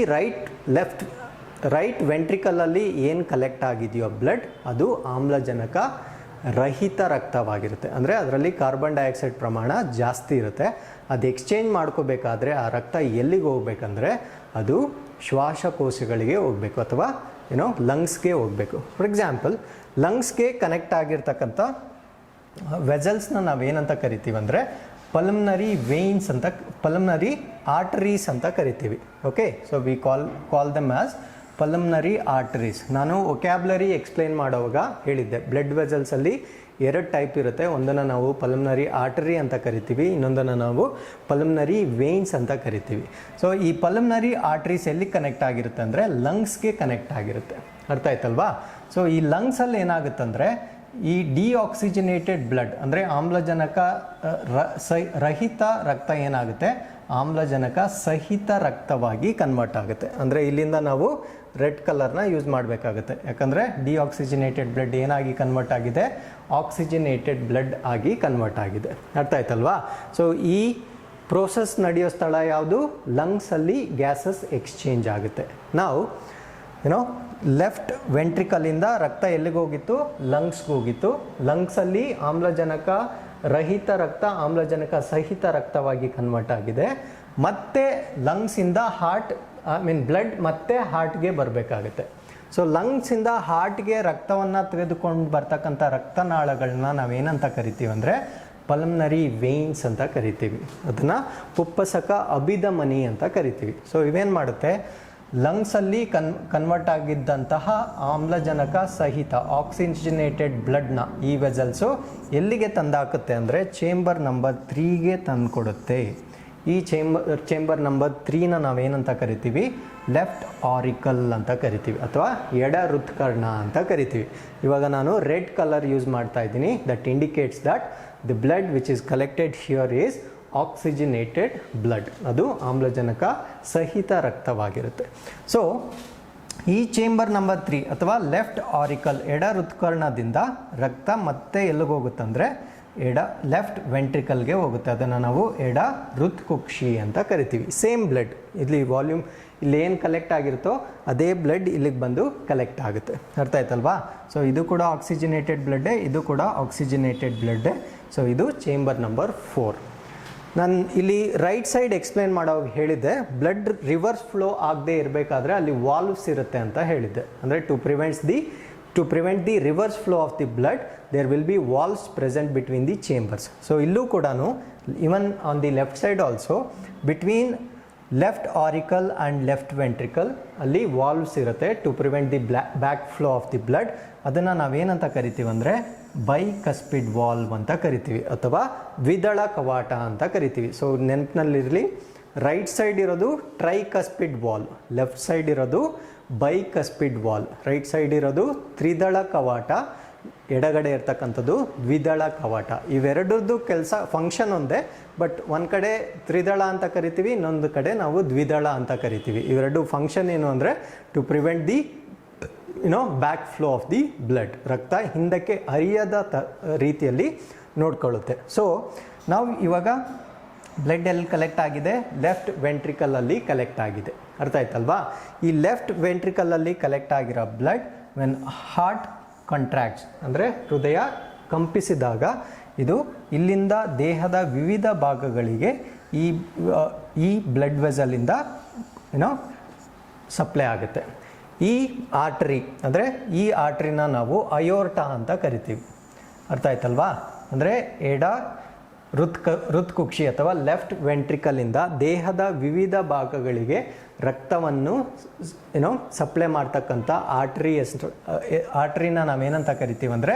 A: ರೈಟ್ ವೆಂಟ್ರಿಕಲಲ್ಲಿ ಏನು ಕಲೆಕ್ಟ್ ಆಗಿದೆಯೋ ಬ್ಲಡ್, ಅದು ಆಮ್ಲಜನಕ ರಹಿತ ರಕ್ತವಾಗಿರುತ್ತೆ. ಅಂದರೆ ಅದರಲ್ಲಿ ಕಾರ್ಬನ್ ಡೈಆಕ್ಸೈಡ್ ಪ್ರಮಾಣ ಜಾಸ್ತಿ ಇರುತ್ತೆ. ಅದು ಎಕ್ಸ್ಚೇಂಜ್ ಮಾಡ್ಕೋಬೇಕಾದ್ರೆ ಆ ರಕ್ತ ಎಲ್ಲಿಗೆ ಹೋಗ್ಬೇಕಂದ್ರೆ ಅದು ಶ್ವಾಸಕೋಶಗಳಿಗೆ ಹೋಗಬೇಕು ಅಥವಾ ಲಂಗ್ಸ್ಗೆ ಹೋಗಬೇಕು. ಫಾರ್ ಎಕ್ಸಾಂಪಲ್, ಲಂಗ್ಸ್ಗೆ ಕನೆಕ್ಟ್ ಆಗಿರ್ತಕ್ಕಂಥ ವೆಸಲ್ಸ್ನ ನಾವೇನಂತ ಕರಿತೀವಿ ಅಂದರೆ ಪಲ್ಮನರಿ ವೇನ್ಸ್ ಅಂತ, ಪಲ್ಮನರಿ ಆರ್ಟರೀಸ್ ಅಂತ ಕರಿತೀವಿ. Okay, so we call them as pulmonary arteries. ನಾನು ವೊಕ್ಯಾಬ್ಲರಿ ಎಕ್ಸ್ಪ್ಲೈನ್ ಮಾಡೋವಾಗ ಹೇಳಿದ್ದೆ, ಬ್ಲಡ್ ವೆಸಲ್ಸಲ್ಲಿ 2 ಟೈಪ್ ಇರುತ್ತೆ. ಒಂದನ್ನು ನಾವು ಪಲ್ಮನರಿ ಆರ್ಟರಿ ಅಂತ ಕರಿತೀವಿ, ಇನ್ನೊಂದನ್ನು ನಾವು ಪಲ್ಮನರಿ ವೇನ್ಸ್ ಅಂತ ಕರಿತೀವಿ. ಸೊ ಈ ಪಲ್ಮನರಿ ಆರ್ಟರೀಸ್ ಎಲ್ಲಿ ಕನೆಕ್ಟ್ ಆಗಿರುತ್ತೆ ಅಂದರೆ ಲಂಗ್ಸ್ಗೆ ಕನೆಕ್ಟ್ ಆಗಿರುತ್ತೆ. ಅರ್ಥ ಆಯ್ತಲ್ವಾ? ಸೊ ಈ ಲಂಗ್ಸಲ್ಲಿ ಏನಾಗುತ್ತಂದರೆ ಈ ಡಿಆಕ್ಸಿಜನೇಟೆಡ್ ಬ್ಲಡ್ ಅಂದರೆ ಆಮ್ಲಜನಕ ರಹಿತ ರಕ್ತ ಏನಾಗುತ್ತೆ, ಆಮ್ಲಜನಕ ಸಹಿತ ರಕ್ತವಾಗಿ ಕನ್ವರ್ಟ್ ಆಗುತ್ತೆ. ಅಂದರೆ ಇಲ್ಲಿಂದ ನಾವು ರೆಡ್ ಕಲರ್ನ ಯೂಸ್ ಮಾಡಬೇಕಾಗುತ್ತೆ. ಯಾಕಂದರೆ ಡಿಆಕ್ಸಿಜನೇಟೆಡ್ ಬ್ಲಡ್ ಏನಾಗಿ ಕನ್ವರ್ಟ್ ಆಗಿದೆ, ಆಕ್ಸಿಜನೇಟೆಡ್ ಬ್ಲಡ್ ಆಗಿ ಕನ್ವರ್ಟ್ ಆಗಿದೆ. ಅರ್ಥ ಆಯ್ತಲ್ವಾ? ಸೊ ಈ ಪ್ರೋಸೆಸ್ ನಡೆಯೋ ಸ್ಥಳ ಯಾವುದು, ಲಂಗ್ಸಲ್ಲಿ ಗ್ಯಾಸಸ್ ಎಕ್ಸ್ಚೇಂಜ್ ಆಗುತ್ತೆ. ನಾವು ಲೆಫ್ಟ್ ವೆಂಟ್ರಿಕಲಿಂದ ರಕ್ತ ಎಲ್ಲಿಗೆ ಹೋಗಿತ್ತು, ಲಂಗ್ಸ್ಗೆ ಹೋಗಿತ್ತು. ಲಂಗ್ಸಲ್ಲಿ ಆಮ್ಲಜನಕ ರಹಿತ ರಕ್ತ ಆಮ್ಲಜನಕ ಸಹಿತ ರಕ್ತವಾಗಿ ಕನ್ವರ್ಟ್ ಆಗಿದೆ. ಮತ್ತೆ ಲಂಗ್ಸಿಂದ ಬ್ಲಡ್ ಮತ್ತೆ ಹಾರ್ಟ್ಗೆ ಬರಬೇಕಾಗುತ್ತೆ. ಸೊ ಲಂಗ್ಸಿಂದ ಹಾರ್ಟ್ಗೆ ರಕ್ತವನ್ನು ತೆಗೆದುಕೊಂಡು ಬರ್ತಕ್ಕಂಥ ರಕ್ತನಾಳಗಳನ್ನ ನಾವೇನಂತ ಕರಿತೀವಿ ಅಂದರೆ ಪಲ್ಮನರಿ ವೇನ್ಸ್ ಅಂತ ಕರಿತೀವಿ. ಅದನ್ನು ಪುಪ್ಪಸಕ ಅಭಿಧಮನಿ ಅಂತ ಕರಿತೀವಿ. ಸೊ ಇವೇನು ಮಾಡುತ್ತೆ, ಲಂಗ್ಸಲ್ಲಿ ಕನ್ವರ್ಟ್ ಆಗಿದ್ದಂತಹ ಆಮ್ಲಜನಕ ಸಹಿತ ಆಕ್ಸಿಜನೇಟೆಡ್ ಬ್ಲಡ್ನ ಈ ವೆಸಲ್ಸು ಎಲ್ಲಿಗೆ ತಂದಾಕುತ್ತೆ ಅಂದರೆ ಚೇಂಬರ್ ನಂಬರ್ 3ಗೆ ತಂದುಕೊಡುತ್ತೆ. ಈ ಚೇಂಬರ್ ನಂಬರ್ 3ನ ನಾವೇನಂತ ಕರಿತೀವಿ, ಲೆಫ್ಟ್ ಆರಿಕಲ್ ಅಂತ ಕರಿತೀವಿ ಅಥವಾ ಎಡ ಹೃತ್ಕರ್ಣ ಅಂತ ಕರಿತೀವಿ. ಇವಾಗ ನಾನು ರೆಡ್ ಕಲರ್ ಯೂಸ್ ಮಾಡ್ತಾ ಇದ್ದೀನಿ. That indicates that the blood which is collected here is oxygenated blood. ಅದು ಆಮ್ಲಜನಕ ಸಹಿತ ರಕ್ತವಾಗಿರುತ್ತೆ. ಸೊ ಈ ಚೇಂಬರ್ ನಂಬರ್ 3 ಅಥವಾ ಲೆಫ್ಟ್ ಆರಿಕಲ್ ಎಡ ಹೃತ್ಕರ್ಣದಿಂದ ರಕ್ತ ಮತ್ತೆ ಎಲ್ಲಿಗೆ ಹೋಗುತ್ತಂದರೆ ಲೆಫ್ಟ್ ವೆಂಟ್ರಿಕಲ್ಗೆ ಹೋಗುತ್ತೆ. ಅದನ್ನು ನಾವು ಎಡ ಹೃತ್ಕುಕ್ಷಿ ಅಂತ ಕರಿತೀವಿ. ಸೇಮ್ ಬ್ಲಡ್ ಇಲ್ಲಿ ವಾಲ್ಯೂಮ್ ಇಲ್ಲಿ ಏನು ಕಲೆಕ್ಟ್ ಆಗಿರುತ್ತೋ ಅದೇ ಬ್ಲಡ್ ಇಲ್ಲಿಗೆ ಬಂದು ಕಲೆಕ್ಟ್ ಆಗುತ್ತೆ. ಅರ್ಥ ಆಯ್ತಲ್ವಾ? ಸೊ ಇದು ಕೂಡ ಆಕ್ಸಿಜನೇಟೆಡ್ ಬ್ಲಡ್ಡೇ, ಇದು ಕೂಡ ಆಕ್ಸಿಜನೇಟೆಡ್ ಬ್ಲಡ್ಡೇ. ಸೊ ಇದು ಚೇಂಬರ್ ನಂಬರ್ 4. ನಾನು ಇಲ್ಲಿ ರೈಟ್ ಸೈಡ್ ಎಕ್ಸ್ಪ್ಲೈನ್ ಮಾಡೋವಾಗ ಹೇಳಿದ್ದೆ, ಬ್ಲಡ್ ರಿವರ್ಸ್ ಫ್ಲೋ ಆಗದೆ ಇರಬೇಕಾದ್ರೆ ಅಲ್ಲಿ ವಾಲ್ವ್ಸ್ ಇರುತ್ತೆ ಅಂತ ಹೇಳಿದ್ದೆ. ಅಂದರೆ to prevent the reverse flow of the blood there will be valves present between the chambers. So ಇಲ್ಲೂ ಕೂಡ even on the left side also between left auricle and left ventricle ಅಲ್ಲಿ ವಾಲ್ವ್ಸ್ ಇರುತ್ತೆ to prevent the back flow of the blood. ಅದನ್ನು ನಾವೇನಂತ ಕರಿತೀವಿ ಅಂದರೆ ಬೈಕಸ್ಪಿಡ್ ವಾಲ್ವ್ ಅಂತ ಕರಿತೀವಿ ಅಥವಾ ದ್ವಿದಳ ಕವಾಟ ಅಂತ ಕರಿತೀವಿ. ಸೊ ನೆನಪಿನಲ್ಲಿರಲಿ, ರೈಟ್ ಸೈಡ್ ಇರೋದು ಟ್ರೈಕಸ್ಪಿಡ್ ವಾಲ್, ಲೆಫ್ಟ್ ಸೈಡ್ ಇರೋದು ಬೈಕಸ್ಪಿಡ್ ವಾಲ್, ರೈಟ್ ಸೈಡ್ ಇರೋದು ತ್ರಿದಳ ಕವಾಟ, ಎಡಗಡೆ ಇರ್ತಕ್ಕಂಥದ್ದು ದ್ವಿದಳ ಕವಾಟ. ಇವೆರಡರದ್ದು ಫಂಕ್ಷನ್ ಒಂದೇ, ಬಟ್ ಒಂದು ಕಡೆ ತ್ರಿದಳ ಅಂತ ಕರಿತೀವಿ, ಇನ್ನೊಂದು ಕಡೆ ನಾವು ದ್ವಿದಳ ಅಂತ ಕರಿತೀವಿ. ಇವೆರಡು ಫಂಕ್ಷನ್ ಏನು ಅಂದರೆ to prevent the back flow of the blood, ರಕ್ತ ಹಿಂದಕ್ಕೆ ಹರಿಯದ ರೀತಿಯಲ್ಲಿ ನೋಡ್ಕೊಳ್ಳುತ್ತೆ. ಸೊ ನಾವು ಇವಾಗ ಬ್ಲಡ್ ಎಲ್ಲಿ ಕಲೆಕ್ಟ್ ಆಗಿದೆ, ಲೆಫ್ಟ್ ವೆಂಟ್ರಿಕಲಲ್ಲಿ ಕಲೆಕ್ಟ್ ಆಗಿದೆ. ಅರ್ಥ ಆಯ್ತಲ್ವಾ? ಈ ಲೆಫ್ಟ್ ವೆಂಟ್ರಿಕಲಲ್ಲಿ ಕಲೆಕ್ಟ್ ಆಗಿರೋ ಬ್ಲಡ್ ವೆನ್ ಹಾರ್ಟ್ ಕಂಟ್ರಾಕ್ಟ್ಸ್ ಅಂದರೆ ಹೃದಯ ಕಂಪಿಸಿದಾಗ ಇದು ಇಲ್ಲಿಂದ ದೇಹದ ವಿವಿಧ ಭಾಗಗಳಿಗೆ ಈ ಬ್ಲಡ್ ವೆಸಲಿಂದ ಸಪ್ಲೈ ಆಗುತ್ತೆ. ಈ ಆರ್ಟರಿ ಅಂದರೆ ಈ ಆರ್ಟ್ರಿನ ನಾವು ಅಯೋರ್ಟಾ ಅಂತ ಕರಿತೀವಿ. ಅರ್ಥ ಆಯ್ತಲ್ವಾ? ಅಂದರೆ ಎಡ ಹೃತ್ಕುಕ್ಷಿ ಅಥವಾ ಲೆಫ್ಟ್ ವೆಂಟ್ರಿಕಲಿಂದ ದೇಹದ ವಿವಿಧ ಭಾಗಗಳಿಗೆ ರಕ್ತವನ್ನು ಸಪ್ಲೈ ಮಾಡ್ತಕ್ಕಂಥ ಆರ್ಟ್ರಿನ ನಾವೇನಂತ ಕರಿತೀವಿ ಅಂದರೆ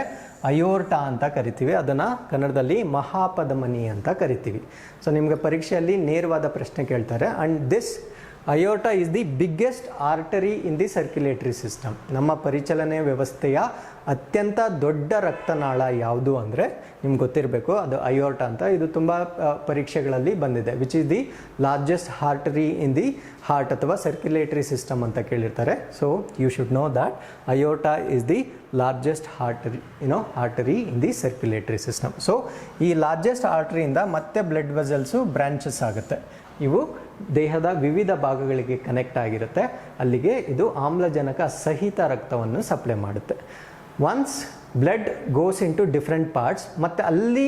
A: ಅಯೋರ್ಟಾ ಅಂತ ಕರಿತೀವಿ. ಅದನ್ನು ಕನ್ನಡದಲ್ಲಿ ಮಹಾಪಧಮನಿ ಅಂತ ಕರಿತೀವಿ. ಸೊ ನಿಮಗೆ ಪರೀಕ್ಷೆಯಲ್ಲಿ ನೇರವಾದ ಪ್ರಶ್ನೆ ಕೇಳ್ತಾರೆ. And this aorta is the biggest artery in the circulatory system. ನಮ್ಮ ಪರಿಚಲನೆ ವ್ಯವಸ್ಥೆಯ ಅತ್ಯಂತ ದೊಡ್ಡ ರಕ್ತನಾಳ ಯಾವುದು ಅಂದರೆ ನಿಮ್ಗೆ ಗೊತ್ತಿರಬೇಕು, ಅದು ಅಯೋರ್ಟಾ ಅಂತ. ಇದು ತುಂಬ ಪರೀಕ್ಷೆಗಳಲ್ಲಿ ಬಂದಿದೆ. Which is the largest artery in the heart ಅಥವಾ ಸರ್ಕ್ಯುಲೇಟರಿ ಸಿಸ್ಟಮ್ ಅಂತ ಕೇಳಿರ್ತಾರೆ. So you should know that aorta is the largest artery in the circulatory system. So ಈ ಲಾರ್ಜೆಸ್ಟ್ ಆರ್ಟರಿಯಿಂದ ಮತ್ತೆ ಬ್ಲಡ್ ವೆಸಲ್ಸು ಬ್ರಾಂಚಸ್ ಆಗುತ್ತೆ. ಇವು ದೇಹದ ವಿವಿಧ ಭಾಗಗಳಿಗೆ ಕನೆಕ್ಟ್ ಆಗಿರುತ್ತೆ. ಅಲ್ಲಿಗೆ ಇದು ಆಮ್ಲಜನಕ ಸಹಿತ ರಕ್ತವನ್ನು ಸಪ್ಲೈ ಮಾಡುತ್ತೆ. Once blood goes into different parts, ಮತ್ತು ಅಲ್ಲಿ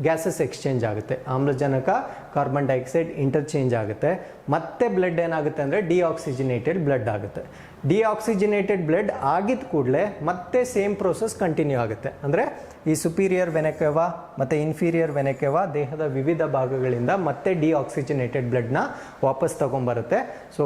A: ಗ್ಯಾಸಸ್ ಎಕ್ಸ್ಚೇಂಜ್ ಆಗುತ್ತೆ. ಆಮ್ಲಜನಕ ಕಾರ್ಬನ್ ಡೈಆಕ್ಸೈಡ್ ಇಂಟರ್ಚೇಂಜ್ ಆಗುತ್ತೆ. ಮತ್ತೆ ಬ್ಲಡ್ ಏನಾಗುತ್ತೆ ಅಂದರೆ ಡಿಆಕ್ಸಿಜಿನೇಟೆಡ್ ಬ್ಲಡ್ ಆಗುತ್ತೆ. ಡಿಆಕ್ಸಿಜಿನೇಟೆಡ್ ಬ್ಲಡ್ ಆಗಿದ್ದ ಕೂಡಲೇ ಮತ್ತೆ ಸೇಮ್ ಪ್ರೋಸೆಸ್ ಕಂಟಿನ್ಯೂ ಆಗುತ್ತೆ. ಅಂದರೆ ಈ ಸುಪೀರಿಯರ್ ವೆನೆಕೆವ ಮತ್ತು ಇನ್ಫೀರಿಯರ್ ವೆನೆಕೆವ ದೇಹದ ವಿವಿಧ ಭಾಗಗಳಿಂದ ಮತ್ತೆ ಡಿಆಕ್ಸಿಜಿನೇಟೆಡ್ ಬ್ಲಡ್ನ ವಾಪಸ್ ತೊಗೊಂಬರುತ್ತೆ. So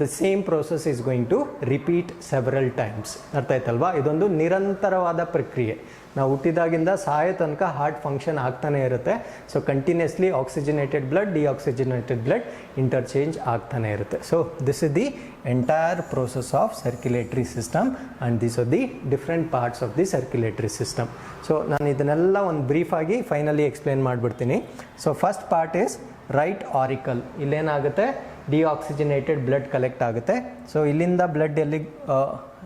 A: the same process is going to repeat several times. ಅರ್ಥ ಆಯ್ತಲ್ವಾ? ಇದೊಂದು ನಿರಂತರವಾದ ಪ್ರಕ್ರಿಯೆ. ನಾವು ಹುಟ್ಟಿದಾಗಿಂದ ಸಾಯೋ ತನಕ ಹಾರ್ಟ್ ಫಂಕ್ಷನ್ ಆಗ್ತಾನೆ ಇರುತ್ತೆ. So continuously oxygenated blood, deoxygenated blood interchange ಆಗ್ತಾನೆ ಇರುತ್ತೆ. So this is the entire process of circulatory system and this are the different parts of the circulatory system. So ನಾನು ಇದನ್ನೆಲ್ಲ ಒಂದು ಬ್ರೀಫಾಗಿ ಫೈನಲಿ ಎಕ್ಸ್ಪ್ಲೇನ್ ಮಾಡಿಬಿಡ್ತೀನಿ. So first part is right auricle. ಇಲ್ಲೇನಾಗುತ್ತೆ, ಡಿಆಕ್ಸಿಜಿನೇಟೆಡ್ ಬ್ಲಡ್ ಕಲೆಕ್ಟ್ ಆಗುತ್ತೆ. ಸೊ ಇಲ್ಲಿಂದ ಬ್ಲಡ್ ಎಲ್ಲಿಗೆ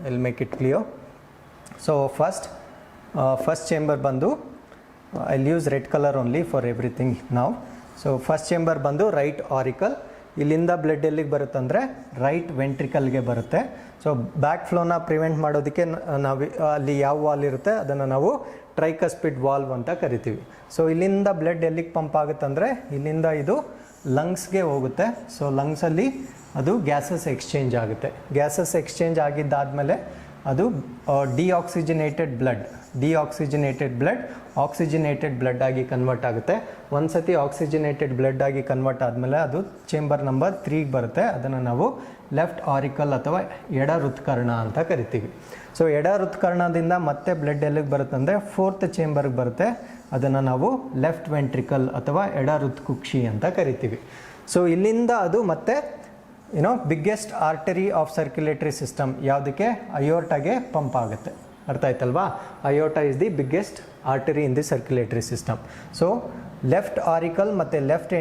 A: will make it clear. So first chamber ಬಂದು I'll use red colour only for everything ನಾವು. ಸೊ ಫಸ್ಟ್ ಚೇಂಬರ್ ಬಂದು ರೈಟ್ ಆರಿಕಲ್. ಇಲ್ಲಿಂದ ಬ್ಲಡ್ ಎಲ್ಲಿಗೆ ಬರುತ್ತೆ ಅಂದರೆ ರೈಟ್ ವೆಂಟ್ರಿಕಲ್ಗೆ ಬರುತ್ತೆ. ಸೊ ಬ್ಯಾಕ್ ಫ್ಲೋನ ಪ್ರಿವೆಂಟ್ ಮಾಡೋದಕ್ಕೆ ನಾವು ಅಲ್ಲಿ ಯಾವ ವಾಲ್ ಇರುತ್ತೆ ಅದನ್ನು ನಾವು ಟ್ರೈಕಸ್ಪಿಡ್ ವಾಲ್ವ್ ಅಂತ ಕರಿತೀವಿ. ಸೊ ಇಲ್ಲಿಂದ ಬ್ಲಡ್ ಎಲ್ಲಿಗೆ ಪಂಪ್ ಆಗುತ್ತೆ ಅಂದರೆ ಇಲ್ಲಿಂದ ಇದು ಲಂಗ್ಸ್ಗೆ ಹೋಗುತ್ತೆ. ಸೊ ಲಂಗ್ಸಲ್ಲಿ ಅದು ಗ್ಯಾಸಸ್ ಎಕ್ಸ್ಚೇಂಜ್ ಆಗುತ್ತೆ. ಗ್ಯಾಸಸ್ ಎಕ್ಸ್ಚೇಂಜ್ ಆಗಿದ್ದಾದಮೇಲೆ ಅದು ಡಿಆಕ್ಸಿಜಿನೇಟೆಡ್ ಬ್ಲಡ್ ಆಕ್ಸಿಜಿನೇಟೆಡ್ ಬ್ಲಡ್ ಆಗಿ ಕನ್ವರ್ಟ್ ಆಗುತ್ತೆ. ಒಂದು ಸತಿ ಆಕ್ಸಿಜಿನೇಟೆಡ್ ಬ್ಲಡ್ ಆಗಿ ಕನ್ವರ್ಟ್ ಆದಮೇಲೆ ಅದು ಚೇಂಬರ್ ನಂಬರ್ 3ಗೆ ಬರುತ್ತೆ. ಅದನ್ನು ನಾವು ಲೆಫ್ಟ್ ಆರಿಕಲ್ ಅಥವಾ ಎಡ ಹೃತ್ಕರ್ಣ ಅಂತ ಕರಿತೀವಿ. ಸೊ ಎಡ ಹೃತ್ಕರ್ಣದಿಂದ ಮತ್ತೆ ಬ್ಲಡ್ ಎಲ್ಲಿಗೆ ಬರುತ್ತೆ ಅಂದರೆ 4th ಚೇಂಬರ್ಗೆ ಬರುತ್ತೆ. ಅದನ್ನು ನಾವು ಲೆಫ್ಟ್ ವೆಂಟ್ರಿಕಲ್ ಅಥವಾ ಎಡ ಹೃತ್ಕುಕ್ಷಿ ಅಂತ ಕರಿತೀವಿ. ಸೊ ಇಲ್ಲಿಂದ ಅದು ಮತ್ತೆ biggest artery of circulatory system ಯಾವುದಕ್ಕೆ, ಅಯೋರ್ಟಾಗೆ ಪಂಪ್ ಆಗುತ್ತೆ. ಅರ್ಥ ಆಯ್ತಲ್ವಾ? Aorta is the biggest artery in the circulatory system. So left auricle ಮತ್ತು ಲೆಫ್ಟ್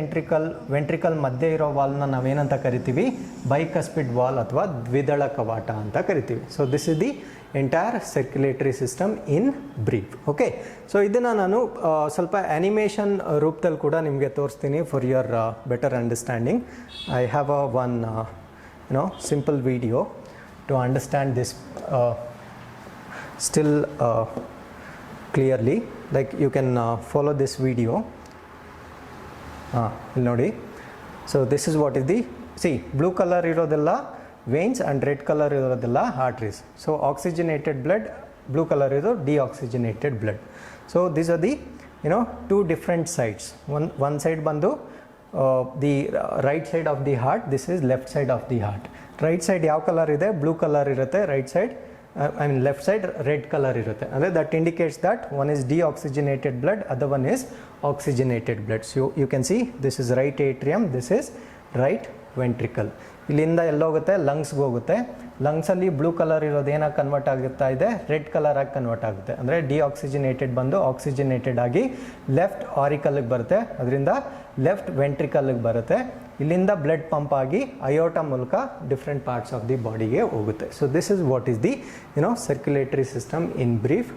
A: ವೆಂಟ್ರಿಕಲ್ ಮಧ್ಯೆ ಇರೋ ವಾಲ್ನ ನಾವೇನಂತ ಕರಿತೀವಿ, ಬೈಕಸ್ಪಿಡ್ ವಾಲ್ ಅಥವಾ ದ್ವಿದಳ ಕವಾಟ ಅಂತ ಕರಿತೀವಿ. So this is the entire circulatory system in brief. Okay, so ಇದನ್ನು ನಾನು ಸ್ವಲ್ಪ ಆ್ಯನಿಮೇಷನ್ ರೂಪದಲ್ಲಿ ಕೂಡ ನಿಮಗೆ ತೋರಿಸ್ತೀನಿ for your better understanding. I have one simple video to understand this still clearly, like you can follow this video. ಇಲ್ಲಿ ನೋಡಿ. So this is what is the blue colour ಇರೋದೆಲ್ಲ ವೇನ್ಸ್ ಆ್ಯಂಡ್ ರೆಡ್ ಕಲರ್ ಇರೋದೆಲ್ಲ arteries. So oxygenated blood, blue colour ಇರೋದು deoxygenated blood. So these are the two different sides. One side ಬಂದು the right side of the heart, this is left side of the heart. Right side ಯಾವ ಕಲರ್ ಇದೆ, ಬ್ಲೂ ಕಲರ್ ಇರುತ್ತೆ. Right side left side red colour ಇರುತ್ತೆ. ಅಂದರೆ that indicates that one is deoxygenated blood, other one is oxygenated blood. So you can see this is right atrium, this is right ventricle. ಇಲ್ಲಿಂದ ಎಲ್ಲೋಗುತ್ತೆ, ಲಂಗ್ಸ್ಗೆ ಹೋಗುತ್ತೆ. ಲಂಗ್ಸಲ್ಲಿ ಬ್ಲೂ ಕಲರ್ ಇರೋದು ಏನಾಗಿ ಕನ್ವರ್ಟ್ ಆಗುತ್ತಾ ಇದೆ, ರೆಡ್ ಕಲರ್ ಆಗಿ ಕನ್ವರ್ಟ್ ಆಗುತ್ತೆ. ಅಂದರೆ ಡಿಆಕ್ಸಿಜಿನೇಟೆಡ್ ಬಂದು ಆಕ್ಸಿಜಿನೇಟೆಡ್ ಆಗಿ ಲೆಫ್ಟ್ ಆರಿಕಲ್ಗೆ ಬರುತ್ತೆ, ಅದರಿಂದ ಲೆಫ್ಟ್ ವೆಂಟ್ರಿಕಲ್ಗೆ ಬರುತ್ತೆ. ಇಲ್ಲಿಂದ ಬ್ಲಡ್ ಪಂಪ್ ಆಗಿ ಅಯೋಟಾ ಮೂಲಕ ಡಿಫ್ರೆಂಟ್ ಪಾರ್ಟ್ಸ್ ಆಫ್ ದಿ ಬಾಡಿಗೆ ಹೋಗುತ್ತೆ. So this is what is the circulatory system in brief,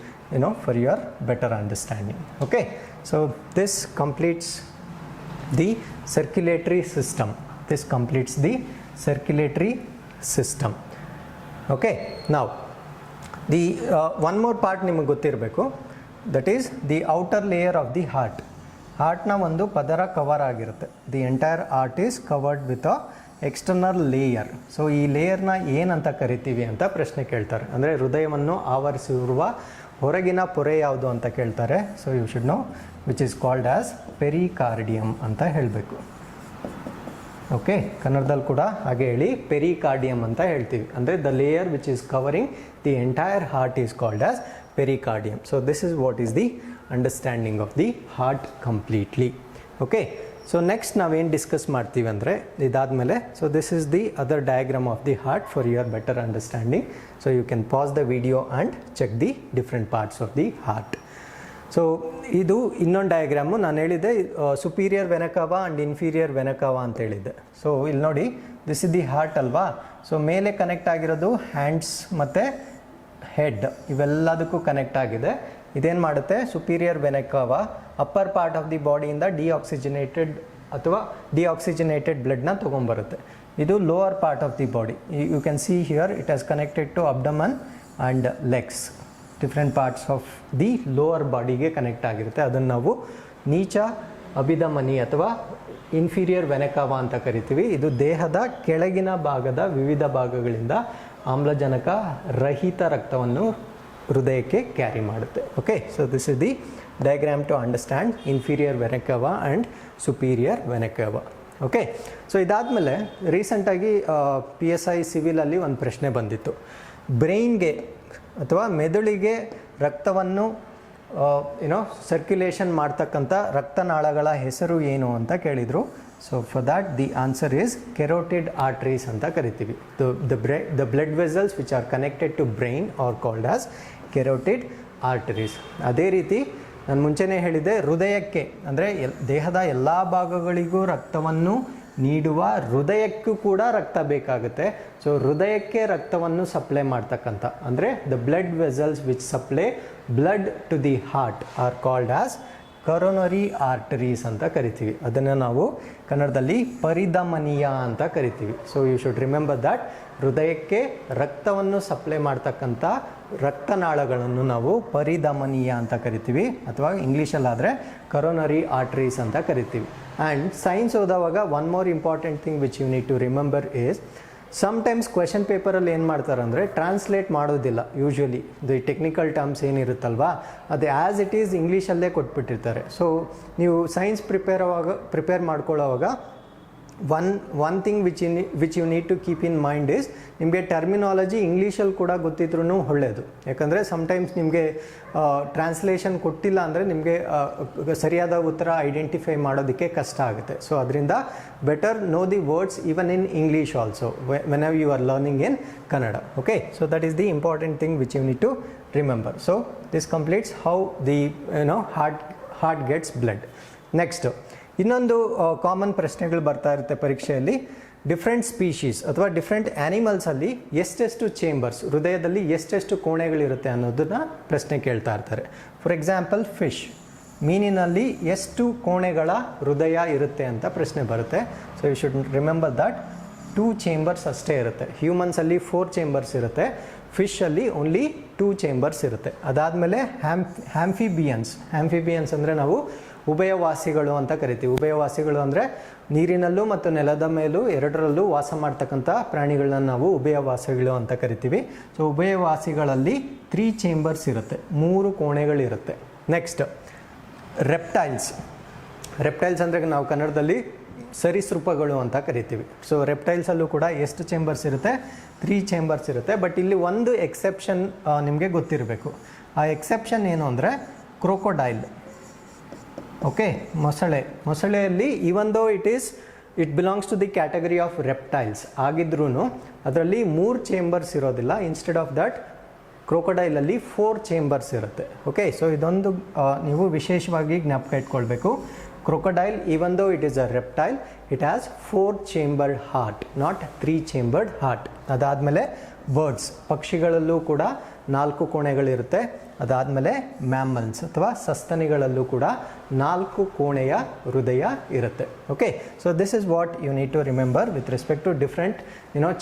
A: for your better understanding. Okay, so this completes the circulatory system. This completes the circulatory system. Okay, now the one more part ನಿಮಗೆ ಗೊತ್ತಿರಬೇಕು, that is the outer layer of the heart. ಹಾರ್ಟ್ನ ಒಂದು ಪದರ ಕವರ್ ಆಗಿರುತ್ತೆ. The entire heart is covered with a external layer. So ಈ ಲೇಯರ್ನ ಏನಂತ ಕರಿತೀವಿ ಅಂತ ಪ್ರಶ್ನೆ ಕೇಳ್ತಾರೆ. ಅಂದರೆ ಹೃದಯವನ್ನು ಆವರಿಸಿರುವ ಹೊರಗಿನ ಪೊರೆ ಯಾವುದು ಅಂತ ಕೇಳ್ತಾರೆ. So you should know which is called as pericardium ಅಂತ ಹೇಳಬೇಕು. ಓಕೆ, ಕನ್ನಡದಲ್ಲಿ ಕೂಡ ಹಾಗೆ ಹೇಳಿ, ಪೆರಿಕಾರ್ಡಿಯಮ್ ಅಂತ ಹೇಳ್ತೀವಿ. ಅಂದರೆ the layer which is covering the entire heart is called as pericardium. So this is what is the understanding of the heart completely. Okay, so next ನಾವೇನು ಡಿಸ್ಕಸ್ ಮಾಡ್ತೀವಿ ಅಂದರೆ ಇದಾದಮೇಲೆ, so this is the other diagram of the heart for your better understanding. So you can pass the video and check the different parts of the heart. So ಇದು ಇನ್ನೊಂದು ಡಯಾಗ್ರಾಮು. ನಾನು ಹೇಳಿದ್ದೆ ಸುಪೀರಿಯರ್ ವೆನಕವ ಆ್ಯಂಡ್ ಇನ್ಫೀರಿಯರ್ ವೆನಕವ ಅಂತ ಹೇಳಿದ್ದೆ. ಸೊ ಇಲ್ಲಿ ನೋಡಿ, ದಿಸ್ ಇಸ್ ದಿ ಹಾರ್ಟ್ ಅಲ್ವಾ. ಸೊ ಮೇಲೆ ಕನೆಕ್ಟ್ ಆಗಿರೋದು ಹ್ಯಾಂಡ್ಸ್ ಮತ್ತು ಹೆಡ್, ಇವೆಲ್ಲದಕ್ಕೂ ಕನೆಕ್ಟ್ ಆಗಿದೆ. ಇದೇನು ಮಾಡುತ್ತೆ, superior vena cava upper part of the ಬಾಡಿಯಿಂದ ಡಿಆಕ್ಸಿಜನೇಟೆಡ್ ಬ್ಲಡ್ನ ತೊಗೊಂಬರುತ್ತೆ. ಇದು lower part of the body. You can see here it has connected to abdomen and legs. Different parts of the lower ಬಾಡಿಗೆ ಕನೆಕ್ಟ್ ಆಗಿರುತ್ತೆ. ಅದನ್ನು ನಾವು ನೀಚ ಅಭಿಧಮನಿ ಅಥವಾ ಇನ್ಫೀರಿಯರ್ ವೆನಕವ ಅಂತ ಕರಿತೀವಿ. ಇದು ದೇಹದ ಕೆಳಗಿನ ಭಾಗದ ವಿವಿಧ ಭಾಗಗಳಿಂದ ಆಮ್ಲಜನಕ ರಹಿತ ರಕ್ತವನ್ನು ಹೃದಯಕ್ಕೆ ಕ್ಯಾರಿ ಮಾಡುತ್ತೆ. Okay, so this is the diagram to understand inferior vena cava and superior vena cava. Okay, so ಇದಾದಮೇಲೆ ರೀಸೆಂಟಾಗಿ PSI ಸಿವಿಲಲ್ಲಿ ಒಂದು ಪ್ರಶ್ನೆ ಬಂದಿತ್ತು. ಬ್ರೈನ್ಗೆ ಅಥವಾ ಮೆದುಳಿಗೆ ರಕ್ತವನ್ನು ಸರ್ಕ್ಯುಲೇಷನ್ ಮಾಡ್ತಕ್ಕಂಥ ರಕ್ತನಾಳಗಳ ಹೆಸರು ಏನು ಅಂತ ಕೇಳಿದರು. So for that the answer is carotid arteries ಅಂತ ಕರಿತೀವಿ. The blood vessels which are connected to brain are called as carotid arteries. ಅದೇ ರೀತಿ ನಾನು ಮುಂಚೆನೇ ಹೇಳಿದ್ದೆ, ಹೃದಯಕ್ಕೆ ಅಂದರೆ ದೇಹದ ಎಲ್ಲ ಭಾಗಗಳಿಗೂ ರಕ್ತವನ್ನು ನೀಡುವ ಹೃದಯಕ್ಕೂ ಕೂಡ ರಕ್ತ ಬೇಕಾಗುತ್ತೆ. ಸೊ ಹೃದಯಕ್ಕೆ ರಕ್ತವನ್ನು ಸಪ್ಲೈ ಮಾಡ್ತಕ್ಕಂಥ ಅಂದರೆ the blood vessels which supply blood to the heart are called as coronary arteries ಅಂತ ಕರಿತೀವಿ. ಅದನ್ನು ನಾವು ಕನ್ನಡದಲ್ಲಿ ಪರಿಧಮನಿಯ ಅಂತ ಕರಿತೀವಿ. So you should remember that ಹೃದಯಕ್ಕೆ ರಕ್ತವನ್ನು ಸಪ್ಲೈ ಮಾಡ್ತಕ್ಕಂಥ ರಕ್ತನಾಳಗಳನ್ನು ನಾವು ಪರಿಧಮನಿಯ ಅಂತ ಕರಿತೀವಿ, ಅಥವಾ ಇಂಗ್ಲೀಷಲ್ಲಾದರೆ ಕರೋನರಿ ಆರ್ಟರೀಸ್ ಅಂತ ಕರಿತೀವಿ. ಆ್ಯಂಡ್ ಸೈನ್ಸ್ ಓದುವಾಗ one more important thing which you need to remember is, sometimes question ಪೇಪರಲ್ಲಿ ಏನು ಮಾಡ್ತಾರೆ ಅಂದರೆ ಟ್ರಾನ್ಸ್ಲೇಟ್ ಮಾಡೋದಿಲ್ಲ. ಯೂಶ್ವಲಿ ದಿ ಟೆಕ್ನಿಕಲ್ ಟರ್ಮ್ಸ್ ಏನಿರುತ್ತಲ್ವಾ ಅದು ಆ್ಯಸ್ ಇಟ್ ಈಸ್ ಇಂಗ್ಲೀಷಲ್ಲೇ ಕೊಟ್ಬಿಟ್ಟಿರ್ತಾರೆ. ಸೊ ನೀವು ಸೈನ್ಸ್ ಪ್ರಿಪೇರ್ ಮಾಡ್ಕೊಳ್ಳೋವಾಗ one thing which you need to keep in mind is, ನಿಮಗೆ ಟರ್ಮಿನಾಲಜಿ ಇಂಗ್ಲೀಷಲ್ಲಿ ಕೂಡ ಗೊತ್ತಿದ್ರೂ ಒಳ್ಳೆಯದು. ಯಾಕಂದರೆ ಸಮ್ಟೈಮ್ಸ್ ನಿಮಗೆ ಟ್ರಾನ್ಸ್ಲೇಷನ್ ಕೊಟ್ಟಿಲ್ಲ ಅಂದರೆ ನಿಮಗೆ ಸರಿಯಾದ ಉತ್ತರ ಐಡೆಂಟಿಫೈ ಮಾಡೋದಕ್ಕೆ ಕಷ್ಟ ಆಗುತ್ತೆ. ಸೊ ಅದರಿಂದ better know the words even in English also whenever you are learning in Kannada. Okay, so that is the important thing which you need to remember. So this completes how the heart gets blood. Next ಇನ್ನೊಂದು ಕಾಮನ್ ಪ್ರಶ್ನೆಗಳು ಬರ್ತಾ ಇರುತ್ತೆ ಪರೀಕ್ಷೆಯಲ್ಲಿ. ಡಿಫ್ರೆಂಟ್ ಸ್ಪೀಶೀಸ್ ಅಥವಾ ಡಿಫ್ರೆಂಟ್ ಆ್ಯನಿಮಲ್ಸಲ್ಲಿ ಎಷ್ಟೆಷ್ಟು ಚೇಂಬರ್ಸ್, ಹೃದಯದಲ್ಲಿ ಎಷ್ಟೆಷ್ಟು ಕೋಣೆಗಳಿರುತ್ತೆ ಅನ್ನೋದನ್ನ ಪ್ರಶ್ನೆ ಕೇಳ್ತಾ ಇರ್ತಾರೆ. ಫಾರ್ ಎಕ್ಸಾಂಪಲ್ ಫಿಶ್, ಮೀನಿನಲ್ಲಿ ಎಷ್ಟು ಕೋಣೆಗಳ ಹೃದಯ ಇರುತ್ತೆ ಅಂತ ಪ್ರಶ್ನೆ ಬರುತ್ತೆ. So you should remember that 2 chambers ಅಷ್ಟೇ ಇರುತ್ತೆ. ಹ್ಯೂಮನ್ಸಲ್ಲಿ 4 ಚೇಂಬರ್ಸ್ ಇರುತ್ತೆ, ಫಿಶಲ್ಲಿ ಓನ್ಲಿ 2 ಚೇಂಬರ್ಸ್ ಇರುತ್ತೆ. ಅದಾದಮೇಲೆ ಹ್ಯಾಂಫಿಬಿಯನ್ಸ್ ಅಂದರೆ ನಾವು ಉಭಯವಾಸಿಗಳು ಅಂತ ಕರಿತೀವಿ. ಉಭಯವಾಸಿಗಳು ಅಂದರೆ ನೀರಿನಲ್ಲೂ ಮತ್ತು ನೆಲದ ಮೇಲೂ ಎರಡರಲ್ಲೂ ವಾಸ ಮಾಡ್ತಕ್ಕಂಥ ಪ್ರಾಣಿಗಳನ್ನ ನಾವು ಉಭಯವಾಸಿಗಳು ಅಂತ ಕರಿತೀವಿ. ಸೊ ಉಭಯವಾಸಿಗಳಲ್ಲಿ 3 ಚೇಂಬರ್ಸ್ ಇರುತ್ತೆ, 3 ಕೋಣೆಗಳಿರುತ್ತೆ. ನೆಕ್ಸ್ಟ್ ರೆಪ್ಟೈಲ್ಸ್ ಅಂದರೆ ನಾವು ಕನ್ನಡದಲ್ಲಿ ಸರೀಸೃಪಗಳು ಅಂತ ಕರಿತೀವಿ. ಸೊ ರೆಪ್ಟೈಲ್ಸಲ್ಲೂ ಕೂಡ ಎಷ್ಟು ಚೇಂಬರ್ಸ್ ಇರುತ್ತೆ, 3 ಚೇಂಬರ್ಸ್ ಇರುತ್ತೆ. ಬಟ್ ಇಲ್ಲಿ ಒಂದು ಎಕ್ಸೆಪ್ಷನ್ ನಿಮಗೆ ಗೊತ್ತಿರಬೇಕು. ಆ ಎಕ್ಸೆಪ್ಷನ್ ಏನು ಅಂದರೆ ಕ್ರೊಕೊಡೈಲ್. ಓಕೆ, ಮೊಸಳೆಯಲ್ಲಿ even though it belongs to the category of reptiles ಆಗಿದ್ರೂ ಅದರಲ್ಲಿ 3 ಚೇಂಬರ್ಸ್ ಇರೋದಿಲ್ಲ. ಇನ್ಸ್ಟೆಡ್ ಆಫ್ ದಟ್ ಕ್ರೊಕೊಡೈಲಲ್ಲಿ 4 ಚೇಂಬರ್ಸ್ ಇರುತ್ತೆ. ಓಕೆ, ಸೊ ಇದೊಂದು ನೀವು ವಿಶೇಷವಾಗಿ ಜ್ಞಾಪಕ ಇಟ್ಕೊಳ್ಬೇಕು. Crocodile, even though it is a reptile, it has 4 chambered heart, not 3 chambered heart. ಅದಾದಮೇಲೆ ಬರ್ಡ್ಸ್, ಪಕ್ಷಿಗಳಲ್ಲೂ ಕೂಡ 4 ಕೋಣೆಗಳಿರುತ್ತೆ. ಅದಾದಮೇಲೆ ಮ್ಯಾಮಲ್ಸ್ ಅಥವಾ ಸಸ್ತನಿಗಳಲ್ಲೂ ಕೂಡ 4 ಕೋಣೆಯ ಹೃದಯ ಇರುತ್ತೆ. Okay, so this is what you need to remember with respect to different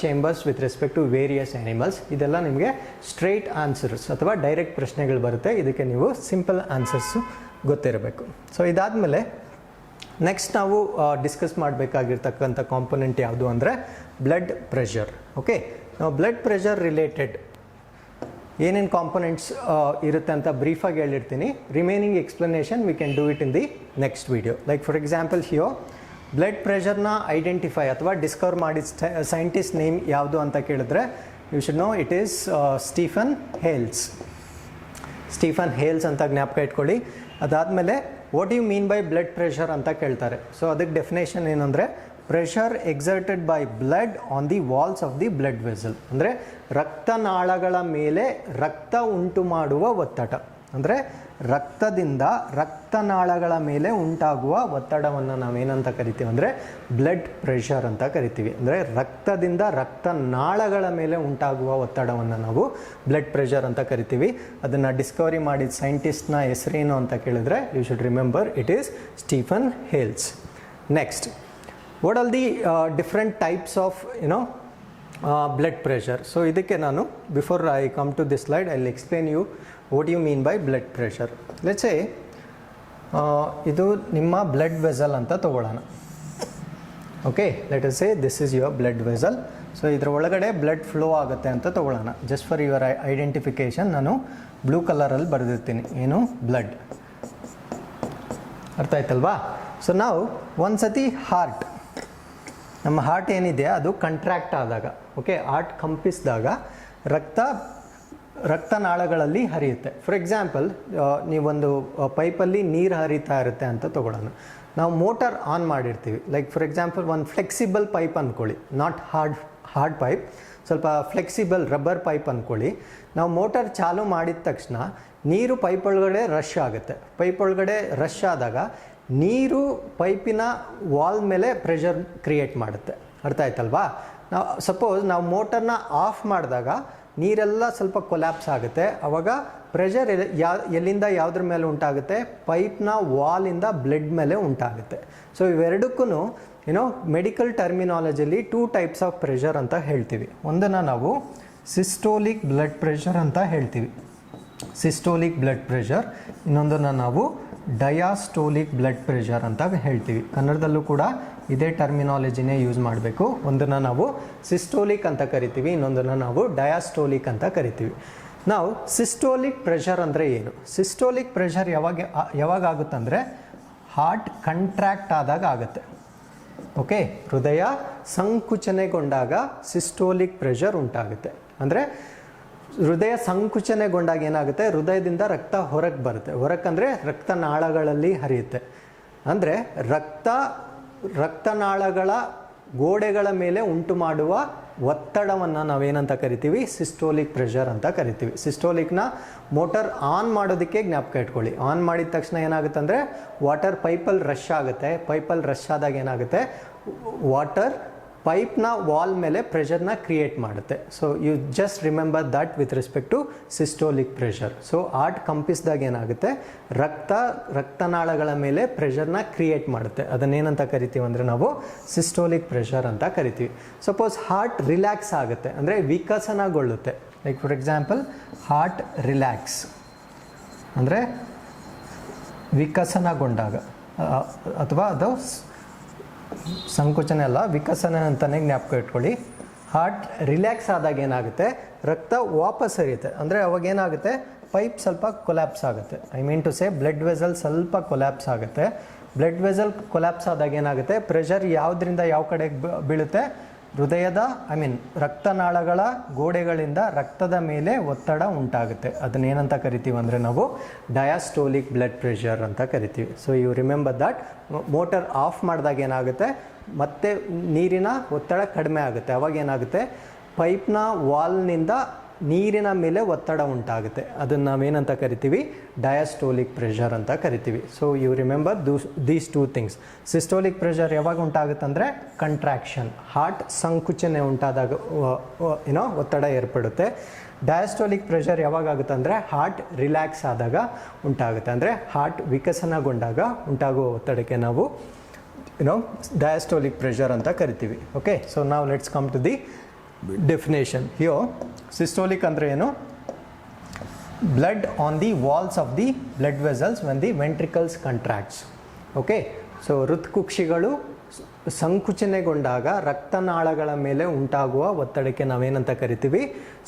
A: chambers with respect to various animals. ಇದೆಲ್ಲ ನಿಮಗೆ ಸ್ಟ್ರೈಟ್ ಆನ್ಸರ್ಸ್ ಅಥವಾ ಡೈರೆಕ್ಟ್ ಪ್ರಶ್ನೆಗಳು ಬರುತ್ತೆ. ಇದಕ್ಕೆ ನೀವು ಸಿಂಪಲ್ ಆನ್ಸರ್ಸು ಗೊತ್ತಿರಬೇಕು. ಸೊ ಇದಾದಮೇಲೆ ನೆಕ್ಸ್ಟ್ ನಾವು ಡಿಸ್ಕಸ್ ಮಾಡಬೇಕಾಗಿರ್ತಕ್ಕಂಥ ಕಾಂಪೊನೆಂಟ್ ಯಾವುದು ಅಂದರೆ ಬ್ಲಡ್ ಪ್ರೆಷರ್. ಓಕೆ, ನಾವು ಬ್ಲಡ್ ಪ್ರೆಷರ್ ರಿಲೇಟೆಡ್ ಏನೇನು ಕಾಂಪೊನೆಂಟ್ಸ್ ಇರುತ್ತೆ ಅಂತ ಬ್ರೀಫಾಗಿ ಹೇಳಿರ್ತೀನಿ. Remaining explanation we can do it in the next video. Like for example here blood ಪ್ರೆಷರ್ನ ಐಡೆಂಟಿಫೈ ಅಥವಾ ಡಿಸ್ಕವರ್ ಮಾಡಿದ ಸೈಂಟಿಸ್ಟ್ ನೇಮ್ ಯಾವುದು ಅಂತ ಕೇಳಿದ್ರೆ you should know it is Stephen Hales. Stephen Hales ಅಂತ ಜ್ಞಾಪಕ ಇಟ್ಕೊಳ್ಳಿ. ಅದಾದಮೇಲೆ what you mean by blood pressure ಅಂತ ಕೇಳ್ತಾರೆ. ಸೊ ಅದಕ್ಕೆ ಡೆಫಿನೇಷನ್ ಏನಂದರೆ pressure exerted by blood on the walls of the blood vessel, ಅಂದರೆ ರಕ್ತನಾಳಗಳ ಮೇಲೆ ರಕ್ತ ಉಂಟು ಮಾಡುವ ಒತ್ತಡ, ಅಂದರೆ ರಕ್ತದಿಂದ ರಕ್ತನಾಳಗಳ ಮೇಲೆ ಉಂಟಾಗುವ ಒತ್ತಡವನ್ನು ನಾವೇನಂತ ಕರಿತೀವಿ ಅಂದರೆ ಬ್ಲಡ್ ಪ್ರೆಷರ್ ಅಂತ ಕರಿತೀವಿ. ಅಂದರೆ ರಕ್ತದಿಂದ ರಕ್ತನಾಳಗಳ ಮೇಲೆ ಉಂಟಾಗುವ ಒತ್ತಡವನ್ನು ನಾವು ಬ್ಲಡ್ ಪ್ರೆಷರ್ ಅಂತ ಕರಿತೀವಿ. ಅದನ್ನು ಡಿಸ್ಕವರಿ ಮಾಡಿದ ಸೈಂಟಿಸ್ಟ್ನ ಹೆಸರೇನು ಅಂತ ಕೇಳಿದ್ರೆ you should remember it is Stephen Hales. Next, what are the different types of blood pressure? So ಇದಕ್ಕೆ ನಾನು before I come to this slide I'll explain you what you mean by blood pressure. Let's say ಇದು ನಿಮ್ಮ blood vessel ಅಂತ ತಗೊಳ್ಳೋಣ. Okay, let us say this is your blood vessel. So ಇದರ ಒಳಗಡೆ ಬ್ಲಡ್ ಫ್ಲೋ ಆಗುತ್ತೆ ಅಂತ ತಗೊಳ್ಳೋಣ. ಜಸ್ಟ್ ಫಾರ್ ಯುವರ್ ಐಡೆಂಟಿಫಿಕೇಷನ್ ನಾನು ಬ್ಲೂ ಕಲರಲ್ಲಿ ಬರೆದಿರ್ತೀನಿ, ಏನು ಬ್ಲಡ್. ಅರ್ಥ ಆಯ್ತಲ್ವಾ? ಸೊ ನಾವು ಒಂದ್ಸತಿ ಹಾರ್ಟ್, ನಮ್ಮ ಹಾರ್ಟ್ ಏನಿದೆ ಅದು ಕಂಟ್ರ್ಯಾಕ್ಟ್ ಆದಾಗ, ಓಕೆ, ಹಾರ್ಟ್ ಕಂಪಿಸಿದಾಗ ರಕ್ತನಾಳಗಳಲ್ಲಿ ಹರಿಯುತ್ತೆ. ಫಾರ್ ಎಕ್ಸಾಂಪಲ್ ನೀವೊಂದು ಪೈಪಲ್ಲಿ ನೀರು ಹರಿತಾ ಇರುತ್ತೆ ಅಂತ ತಗೊಳ್ಳೋಣ. ನಾವು ಮೋಟರ್ ಆನ್ ಮಾಡಿರ್ತೀವಿ. ಲೈಕ್ ಫಾರ್ ಎಕ್ಸಾಂಪಲ್ ಒಂದು ಫ್ಲೆಕ್ಸಿಬಲ್ ಪೈಪ್ ಅಂದ್ಕೊಳ್ಳಿ, ನಾಟ್ ಹಾರ್ಡ್ ಪೈಪ್, ಸ್ವಲ್ಪ ಫ್ಲೆಕ್ಸಿಬಲ್ ರಬ್ಬರ್ ಪೈಪ್ ಅಂದ್ಕೊಳ್ಳಿ. ನಾವು ಮೋಟರ್ ಚಾಲು ಮಾಡಿದ ತಕ್ಷಣ ನೀರು ಪೈಪ್ ಒಳಗಡೆ ರಶ್ ಆಗುತ್ತೆ. ಪೈಪ್ ಒಳಗಡೆ ರಶ್ ಆದಾಗ ನೀರು ಪೈಪಿನ ವಾಲ್ ಮೇಲೆ ಪ್ರೆಷರ್ ಕ್ರಿಯೇಟ್ ಮಾಡುತ್ತೆ. ಅರ್ಥ ಆಯ್ತಲ್ವಾ? ನಾವು ಸಪೋಸ್ ನಾವು ಮೋಟರ್ನ ಆಫ್ ಮಾಡಿದಾಗ ನೀರೆಲ್ಲ ಸ್ವಲ್ಪ ಕೊಲ್ಯಾಪ್ಸ್ ಆಗುತ್ತೆ. ಆವಾಗ ಪ್ರೆಷರ್ ಎಲ್ಲಿಂದ ಯಾವುದ್ರ ಮೇಲೆ ಉಂಟಾಗುತ್ತೆ? ಪೈಪ್ನ ವಾಲಿಂದ ಬ್ಲಡ್ ಮೇಲೆ ಉಂಟಾಗುತ್ತೆ. ಸೊ ಇವೆರಡಕ್ಕೂ ಮೆಡಿಕಲ್ ಟರ್ಮಿನಾಲಜಿಲಿ 2 ಟೈಪ್ಸ್ ಆಫ್ ಪ್ರೆಷರ್ ಅಂತ ಹೇಳ್ತೀವಿ. ಒಂದನ್ನು ನಾವು ಸಿಸ್ಟೋಲಿಕ್ ಬ್ಲಡ್ ಪ್ರೆಷರ್ ಅಂತ ಹೇಳ್ತೀವಿ, ಸಿಸ್ಟೋಲಿಕ್ ಬ್ಲಡ್ ಪ್ರೆಷರ್. ಇನ್ನೊಂದನ್ನು ನಾವು ಡಯಾಸ್ಟೋಲಿಕ್ ಬ್ಲಡ್ ಪ್ರೆಷರ್ ಅಂತ ಹೇಳ್ತೀವಿ. ಕನ್ನಡದಲ್ಲೂ ಕೂಡ ಇದೇ ಟರ್ಮಿನಾಲಜಿನೇ ಯೂಸ್ ಮಾಡಬೇಕು. ಒಂದನ್ನು ನಾವು ಸಿಸ್ಟೋಲಿಕ್ ಅಂತ ಕರಿತೀವಿ, ಇನ್ನೊಂದನ್ನು ನಾವು ಡಯಾಸ್ಟೋಲಿಕ್ ಅಂತ ಕರಿತೀವಿ. ನಾವು ಸಿಸ್ಟೋಲಿಕ್ ಪ್ರೆಷರ್ ಅಂದರೆ ಏನು? ಸಿಸ್ಟೋಲಿಕ್ ಪ್ರೆಷರ್ ಯಾವಾಗ ಆಗುತ್ತಂದರೆ ಹಾರ್ಟ್ ಕಂಟ್ರ್ಯಾಕ್ಟ್ ಆದಾಗ ಆಗುತ್ತೆ. ಓಕೆ, ಹೃದಯ ಸಂಕುಚನೆಗೊಂಡಾಗ ಸಿಸ್ಟೋಲಿಕ್ ಪ್ರೆಷರ್ ಉಂಟಾಗುತ್ತೆ. ಅಂದರೆ ಹೃದಯ ಸಂಕುಚನೆಗೊಂಡಾಗ ಏನಾಗುತ್ತೆ? ಹೃದಯದಿಂದ ರಕ್ತ ಹೊರಗೆ ಬರುತ್ತೆ. ಹೊರಕ್ಕಂದರೆ ರಕ್ತನಾಳಗಳಲ್ಲಿ ಹರಿಯುತ್ತೆ. ಅಂದರೆ ರಕ್ತನಾಳಗಳ ಗೋಡೆಗಳ ಮೇಲೆ ಉಂಟು ಮಾಡುವ ಒತ್ತಡವನ್ನು ನಾವೇನಂತ ಕರಿತೀವಿ? ಸಿಸ್ಟೋಲಿಕ್ ಪ್ರೆಷರ್ ಅಂತ ಕರಿತೀವಿ. ಸಿಸ್ಟೋಲಿಕ್ನ ಮೋಟರ್ ಆನ್ ಮಾಡೋದಕ್ಕೆ ಜ್ಞಾಪಕ ಇಟ್ಕೊಳ್ಳಿ. ಆನ್ ಮಾಡಿದ ತಕ್ಷಣ ಏನಾಗುತ್ತೆ ಅಂದರೆ ವಾಟರ್ ಪೈಪಲ್ಲಿ ರಶ್ ಆಗುತ್ತೆ. ಪೈಪಲ್ಲಿ ರಶ್ ಆದಾಗ ಏನಾಗುತ್ತೆ? ವಾಟರ್ ಪೈಪ್ನ ವಾಲ್ ಮೇಲೆ ಪ್ರೆಷರ್ನ ಕ್ರಿಯೇಟ್ ಮಾಡುತ್ತೆ. So you just remember that with respect to systolic pressure. So heart ಕಂಪಿಸಿದಾಗ ಏನಾಗುತ್ತೆ? ರಕ್ತನಾಳಗಳ ಮೇಲೆ ಪ್ರೆಷರ್ನ ಕ್ರಿಯೇಟ್ ಮಾಡುತ್ತೆ. ಅದನ್ನೇನಂತ ಕರಿತೀವಿ ಅಂದರೆ ನಾವು ಸಿಸ್ಟೋಲಿಕ್ ಪ್ರೆಷರ್ ಅಂತ ಕರಿತೀವಿ. ಸಪೋಸ್ ಹಾರ್ಟ್ ರಿಲ್ಯಾಕ್ಸ್ ಆಗುತ್ತೆ ಅಂದರೆ ವಿಕಸನಗೊಳ್ಳುತ್ತೆ. Like for example heart relax ಅಂದರೆ ವಿಕಸನಗೊಂಡಾಗ, ಅಥವಾ ಅದು ಸಂಕುಚನ ಅಲ್ಲ, ವಿಕಸನ ಅಂತಲೇ ಜ್ಞಾಪಕ ಇಟ್ಕೊಳ್ಳಿ. ಹಾರ್ಟ್ ರಿಲ್ಯಾಕ್ಸ್ ಆದಾಗ ಏನಾಗುತ್ತೆ? ರಕ್ತ ವಾಪಸ್ ಹರಿಯುತ್ತೆ. ಅಂದರೆ ಅವಾಗ ಏನಾಗುತ್ತೆ? ಪೈಪ್ ಸ್ವಲ್ಪ ಕೊಲ್ಯಾಪ್ಸ್ ಆಗುತ್ತೆ. I mean to say blood vessel ಸ್ವಲ್ಪ ಕೊಲ್ಯಾಪ್ಸ್ ಆಗುತ್ತೆ. ಬ್ಲಡ್ ವೆಸಲ್ ಕೊಲ್ಯಾಪ್ಸ್ ಆದಾಗ ಏನಾಗುತ್ತೆ? ಪ್ರೆಷರ್ ಯಾವುದರಿಂದ ಯಾವ ಕಡೆಗೆ ಬೀಳುತ್ತೆ? ಹೃದಯದ ರಕ್ತನಾಳಗಳ ಗೋಡೆಗಳಿಂದ ರಕ್ತದ ಮೇಲೆ ಒತ್ತಡ ಉಂಟಾಗುತ್ತೆ. ಅದನ್ನೇನಂತ ಕರಿತೀವಿ ಅಂದರೆ ನಾವು ಡಯಾಸ್ಟೋಲಿಕ್ ಬ್ಲಡ್ ಪ್ರೆಷರ್ ಅಂತ ಕರಿತೀವಿ. So you remember that. Motor off ಮಾಡಿದಾಗ ಏನಾಗುತ್ತೆ? ಮತ್ತೆ ನೀರಿನ ಒತ್ತಡ ಕಡಿಮೆ ಆಗುತ್ತೆ. ಅವಾಗ ಏನಾಗುತ್ತೆ? ಪೈಪ್ನ ವಾಲ್ನಿಂದ ನೀರಿನ ಮೇಲೆ ಒತ್ತಡ ಉಂಟಾಗುತ್ತೆ. ಅದನ್ನು ನಾವೇನಂತ ಕರಿತೀವಿ? ಡಯಾಸ್ಟೋಲಿಕ್ ಪ್ರೆಷರ್ ಅಂತ ಕರಿತೀವಿ. So you remember these 2 things. Systolic pressure ಯಾವಾಗ ಉಂಟಾಗುತ್ತೆ ಅಂದರೆ ಕಂಟ್ರಾಕ್ಷನ್, ಹಾರ್ಟ್ ಸಂಕುಚನೆ ಉಂಟಾದಾಗ ಒತ್ತಡ ಏರ್ಪಡುತ್ತೆ. ಡಯಾಸ್ಟೋಲಿಕ್ ಪ್ರೆಷರ್ ಯಾವಾಗ ಆಗುತ್ತೆ ಅಂದರೆ ಹಾರ್ಟ್ ರಿಲ್ಯಾಕ್ಸ್ ಆದಾಗ ಉಂಟಾಗುತ್ತೆ. ಅಂದರೆ ಹಾರ್ಟ್ ವಿಕಸನಗೊಂಡಾಗ ಉಂಟಾಗುವ ಒತ್ತಡಕ್ಕೆ ನಾವು ಡಯಾಸ್ಟೋಲಿಕ್ ಪ್ರೆಷರ್ ಅಂತ ಕರಿತೀವಿ. ಓಕೆ, ಸೊ ನಾವು let's come to the definition. Here systolic ಅಂದರೆ ಏನು? Blood on the walls of the blood vessels when the ventricles contracts. Okay, so ಹೃತ್ಕುಕ್ಷಿಗಳು ಸಂಕುಚನೆಗೊಂಡಾಗ ರಕ್ತನಾಳಗಳ ಮೇಲೆ ಉಂಟಾಗುವ ಒತ್ತಡಕ್ಕೆ ನಾವೇನಂತ ಕರಿತೀವಿ?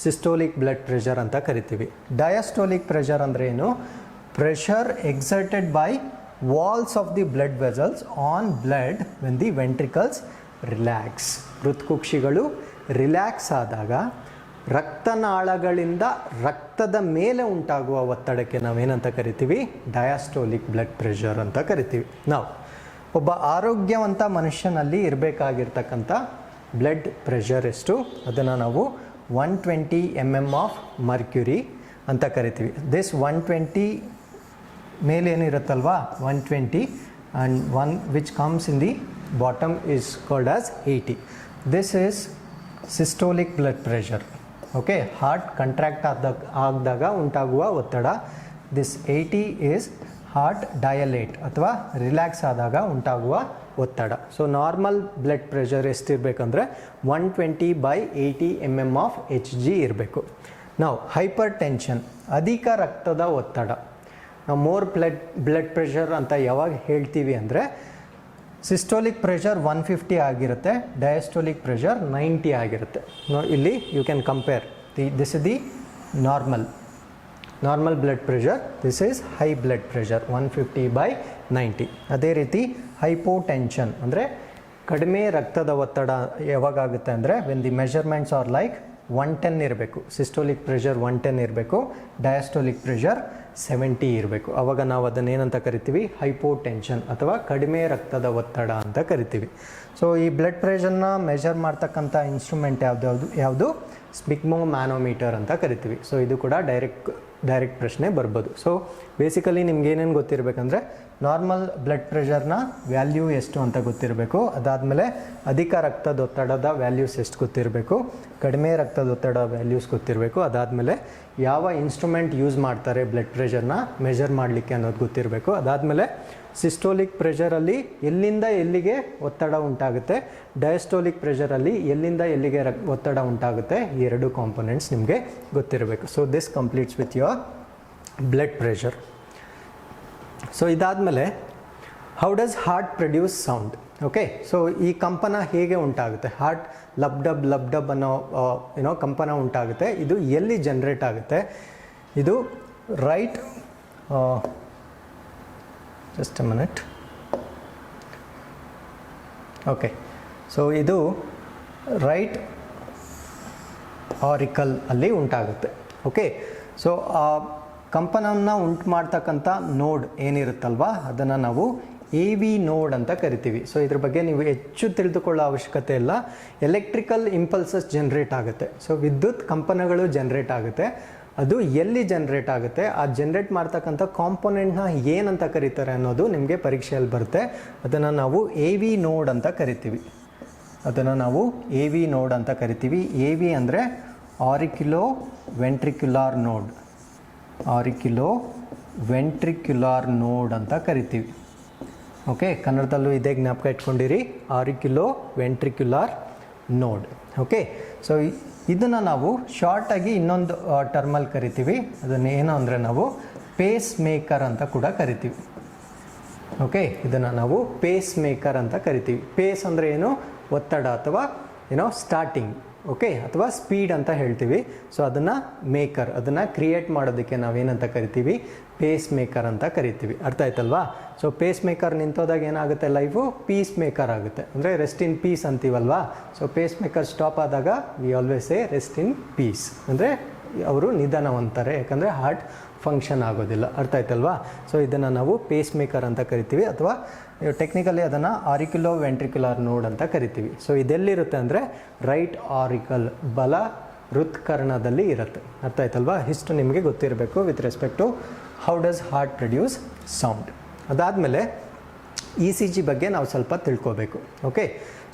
A: ಸಿಸ್ಟೋಲಿಕ್ ಬ್ಲಡ್ ಪ್ರೆಷರ್ ಅಂತ ಕರಿತೀವಿ. ಡಯಾಸ್ಟೋಲಿಕ್ ಪ್ರೆಷರ್ ಅಂದರೆ ಏನು? Pressure exerted by walls of the blood vessels on blood when the ventricles relax. ಹೃತ್ಕುಕ್ಷಿಗಳು ರಿಲ್ಯಾಕ್ಸ್ ಆದಾಗ ರಕ್ತನಾಳಗಳಿಂದ ರಕ್ತದ ಮೇಲೆ ಉಂಟಾಗುವ ಒತ್ತಡಕ್ಕೆ ನಾವೇನಂತ ಕರಿತೀವಿ? ಡಯಾಸ್ಟೋಲಿಕ್ ಬ್ಲಡ್ ಪ್ರೆಷರ್ ಅಂತ ಕರಿತೀವಿ. ನಾವು ಒಬ್ಬ ಆರೋಗ್ಯವಂತ ಮನುಷ್ಯನಲ್ಲಿ ಇರಬೇಕಾಗಿರ್ತಕ್ಕಂಥ ಬ್ಲಡ್ ಪ್ರೆಷರ್ ಎಷ್ಟು? ಅದನ್ನು ನಾವು 120 mm ಆಫ್ ಮರ್ಕ್ಯುರಿ ಅಂತ ಕರಿತೀವಿ. This 120 ಮೇಲೇನಿರುತ್ತಲ್ವಾ 120 and 1 which comes in the bottom is called as 80. This is systolic blood pressure. Okay, heart contract ಆದಾಗ ಉಂಟಾಗುವ ಒತ್ತಡ. ದಿಸ್ 80 ಈಸ್ ಹಾರ್ಟ್ ಡಯಲೇಟ್ ಅಥವಾ ರಿಲ್ಯಾಕ್ಸ್ ಆದಾಗ ಉಂಟಾಗುವ ಒತ್ತಡ. ಸೊ ನಾರ್ಮಲ್ ಬ್ಲಡ್ ಪ್ರೆಷರ್ ಎಷ್ಟಿರಬೇಕಂದ್ರೆ 120/80 mm ಆಫ್ Hg ಇರಬೇಕು. ನಾವು ಹೈಪರ್ ಟೆನ್ಷನ್, ಅಧಿಕ ರಕ್ತದ ಒತ್ತಡ, ನಾವು ಮೋರ್ ಬ್ಲಡ್ ಪ್ರೆಷರ್ ಅಂತ ಯಾವಾಗ ಹೇಳ್ತೀವಿ ಅಂದರೆ ಸಿಸ್ಟೋಲಿಕ್ ಪ್ರೆಷರ್ 150 ಆಗಿರುತ್ತೆ, ಡಯಾಸ್ಟೋಲಿಕ್ ಪ್ರೆಷರ್ 90 ಆಗಿರುತ್ತೆ. ಇಲ್ಲಿ you can compare this is the normal blood pressure, this is high blood pressure 150/90. ಅದೇ ರೀತಿ ಹೈಪೋಟೆನ್ಷನ್ ಅಂದರೆ ಕಡಿಮೆ ರಕ್ತದ ಒತ್ತಡ ಯಾವಾಗುತ್ತೆ ಅಂದರೆ when the measurements are like 110 ಇರಬೇಕು, ಸಿಸ್ಟೋಲಿಕ್ ಪ್ರೆಷರ್ 110 ಇರಬೇಕು, ಡಯಾಸ್ಟೋಲಿಕ್ ಪ್ರೆಷರ್ 70 ಇರಬೇಕು. ಆವಾಗ ನಾವು ಅದನ್ನು ಏನಂತ ಕರಿತೀವಿ? ಹೈಪೋಟೆನ್ಷನ್ ಅಥವಾ ಕಡಿಮೆ ರಕ್ತದ ಒತ್ತಡ ಅಂತ ಕರಿತೀವಿ. ಸೊ ಈ ಬ್ಲಡ್ ಪ್ರೆಷರ್ನ ಮೆಷರ್ ಮಾಡ್ತಕ್ಕಂಥ ಇನ್ಸ್ಟ್ರೂಮೆಂಟ್ ಯಾವುದು? ಸ್ಪಿಗ್ಮೋ ಮ್ಯಾನೋಮೀಟರ್ ಅಂತ ಕರಿತೀವಿ. ಸೊ ಇದು ಕೂಡ ಡೈರೆಕ್ಟ್ ಪ್ರಶ್ನೆ ಬರ್ಬೋದು. ಸೊ ಬೇಸಿಕಲಿ ನಿಮ್ಗೆ ಏನೇನು ಗೊತ್ತಿರಬೇಕಂದ್ರೆ ನಾರ್ಮಲ್ ಬ್ಲಡ್ ಪ್ರೆಷರ್ನ ವ್ಯಾಲ್ಯೂ ಎಷ್ಟು ಅಂತ ಗೊತ್ತಿರಬೇಕು, ಅದಾದಮೇಲೆ ಅಧಿಕ ರಕ್ತದೊತ್ತಡದ ವ್ಯಾಲ್ಯೂಸ್ ಎಷ್ಟು ಗೊತ್ತಿರಬೇಕು, ಕಡಿಮೆ ರಕ್ತದೊತ್ತಡ ವ್ಯಾಲ್ಯೂಸ್ ಗೊತ್ತಿರಬೇಕು, ಅದಾದಮೇಲೆ ಯಾವ ಇನ್ಸ್ಟ್ರೂಮೆಂಟ್ ಯೂಸ್ ಮಾಡ್ತಾರೆ ಬ್ಲಡ್ ಪ್ರೆಷರ್ನ ಮೆಷರ್ ಮಾಡಲಿಕ್ಕೆ ಅನ್ನೋದು ಗೊತ್ತಿರಬೇಕು, ಅದಾದಮೇಲೆ ಸಿಸ್ಟೋಲಿಕ್ ಪ್ರೆಷರಲ್ಲಿ ಎಲ್ಲಿಂದ ಎಲ್ಲಿಗೆ ಒತ್ತಡ ಉಂಟಾಗುತ್ತೆ, ಡಯಾಸ್ಟೋಲಿಕ್ ಪ್ರೆಷರಲ್ಲಿ ಎಲ್ಲಿಂದ ಎಲ್ಲಿಗೆ ಒತ್ತಡ ಉಂಟಾಗುತ್ತೆ, ಈ ಎರಡು ಕಾಂಪೊನೆಂಟ್ಸ್ ನಿಮಗೆ ಗೊತ್ತಿರಬೇಕು. So this completes with your blood pressure. So ಇದಾದಮೇಲೆ how does heart produce sound? Okay, so ಈ ಕಂಪನ ಹೇಗೆ ಉಂಟಾಗುತ್ತೆ? ಹಾರ್ಟ್ ಲಬ್ ಡಬ್ ಅನ್ನೋ ಕಂಪನ ಉಂಟಾಗುತ್ತೆ. ಇದು ಎಲ್ಲಿ ಜನ್ರೇಟ್ ಆಗುತ್ತೆ? ಇದು right just a minute. Okay, so ಇದು ರೈಟ್ ಆರಿಕಲ್ ಅಲ್ಲಿ ಉಂಟಾಗುತ್ತೆ. ಓಕೆ, ಸೊ ಆ ಕಂಪನವನ್ನು ಉಂಟು ಮಾಡ್ತಕ್ಕಂಥ ನೋಡ್ ಏನಿರುತ್ತಲ್ವ ಅದನ್ನು ನಾವು AV ನೋಡ್ ಅಂತ ಕರಿತೀವಿ. ಸೊ ಇದ್ರ ಬಗ್ಗೆ ನೀವು ಹೆಚ್ಚು ತಿಳಿದುಕೊಳ್ಳೋ ಅವಶ್ಯಕತೆ ಇಲ್ಲ. ಎಲೆಕ್ಟ್ರಿಕಲ್ ಇಂಪಲ್ಸಸ್ ಜನ್ರೇಟ್ ಆಗುತ್ತೆ. ಸೊ ವಿದ್ಯುತ್ ಕಂಪನಗಳು ಜನ್ರೇಟ್ ಆಗುತ್ತೆ. ಅದು ಎಲ್ಲಿ ಜನ್ರೇಟ್ ಆಗುತ್ತೆ, ಆ ಜನ್ರೇಟ್ ಮಾಡ್ತಕ್ಕಂಥ ಕಾಂಪೊನೆಂಟ್ನ ಏನಂತ ಕರೀತಾರೆ ಅನ್ನೋದು ನಿಮಗೆ ಪರೀಕ್ಷೆಯಲ್ಲಿ ಬರುತ್ತೆ. ಅದನ್ನು ನಾವು AV ನೋಡ್ ಅಂತ ಕರಿತೀವಿ. AV ಅಂದರೆ ಆರಿಕ್ಯುಲೋ ವೆಂಟ್ರಿಕ್ಯುಲಾರ್ ನೋಡ್ ಅಂತ ಕರಿತೀವಿ. ಓಕೆ, ಕನ್ನಡದಲ್ಲೂ ಇದೇ ಜ್ಞಾಪಕ ಇಟ್ಕೊಂಡಿರಿ, ಆರಿಕ್ಯುಲೋ ವೆಂಟ್ರಿಕ್ಯುಲಾರ್ ನೋಡ್. ಓಕೆ, ಸೊ ಇದನ್ನು ನಾವು ಶಾರ್ಟಾಗಿ ಇನ್ನೊಂದು ಟರ್ಮಲ್ಲಿ ಕರಿತೀವಿ. ಅದನ್ನು ಏನು ಅಂದರೆ ನಾವು ಪೇಸ್ ಮೇಕರ್ ಅಂತ ಕೂಡ ಕರಿತೀವಿ. ಓಕೆ, ಇದನ್ನು ನಾವು ಪೇಸ್ ಮೇಕರ್ ಅಂತ ಕರಿತೀವಿ. ಪೇಸ್ ಅಂದರೆ ಏನು? ಒತ್ತಡ ಅಥವಾ ಸ್ಟಾರ್ಟಿಂಗ್. ಓಕೆ, ಅಥವಾ ಸ್ಪೀಡ್ ಅಂತ ಹೇಳ್ತೀವಿ. ಸೊ ಅದನ್ನು ಕ್ರಿಯೇಟ್ ಮಾಡೋದಕ್ಕೆ ನಾವೇನಂತ ಕರಿತೀವಿ? ಪೇಸ್ ಮೇಕರ್ ಅಂತ ಕರಿತೀವಿ. ಅರ್ಥ ಆಯ್ತಲ್ವಾ? ಸೊ ಪೇಸ್ ಮೇಕರ್ ನಿಂತೋದಾಗ ಏನಾಗುತ್ತೆ? ಲೈಫು ಪೀಸ್ ಮೇಕರ್ ಆಗುತ್ತೆ, ಅಂದರೆ ರೆಸ್ಟ್ ಇನ್ ಪೀಸ್ ಅಂತೀವಲ್ವಾ. ಸೊ ಪೇಸ್ ಮೇಕರ್ ಸ್ಟಾಪ್ ಆದಾಗ we always say rest in peace, ಅಂದರೆ ಅವರು ನಿಧಾನವಂತಾರೆ, ಯಾಕಂದರೆ ಹಾರ್ಟ್ ಫಂಕ್ಷನ್ ಆಗೋದಿಲ್ಲ. ಅರ್ಥ ಆಯ್ತಲ್ವಾ? ಸೊ ಇದನ್ನು ನಾವು ಪೇಸ್ ಮೇಕರ್ ಅಂತ ಕರಿತೀವಿ, ಅಥವಾ ಟೆಕ್ನಿಕಲಿ ಅದನ್ನು ಆರಿಕ್ಯುಲೋ ವೆಂಟ್ರಿಕ್ಯುಲಾರ್ ನೋಡ್ ಅಂತ ಕರಿತೀವಿ. ಸೊ ಇದೆಲ್ಲಿರುತ್ತೆ ಅಂದರೆ ರೈಟ್ ಆರಿಕಲ್, ಬಲ ಹೃತ್ಕರ್ಣದಲ್ಲಿ ಇರುತ್ತೆ. ಅರ್ಥ ಆಯ್ತಲ್ವಾ? ಇಷ್ಟು ನಿಮಗೆ ಗೊತ್ತಿರಬೇಕು with respect to how does heart produce sound. ಅದಾದಮೇಲೆ ECG ಬಗ್ಗೆ ನಾವು ಸ್ವಲ್ಪ ತಿಳ್ಕೋಬೇಕು. ಓಕೆ,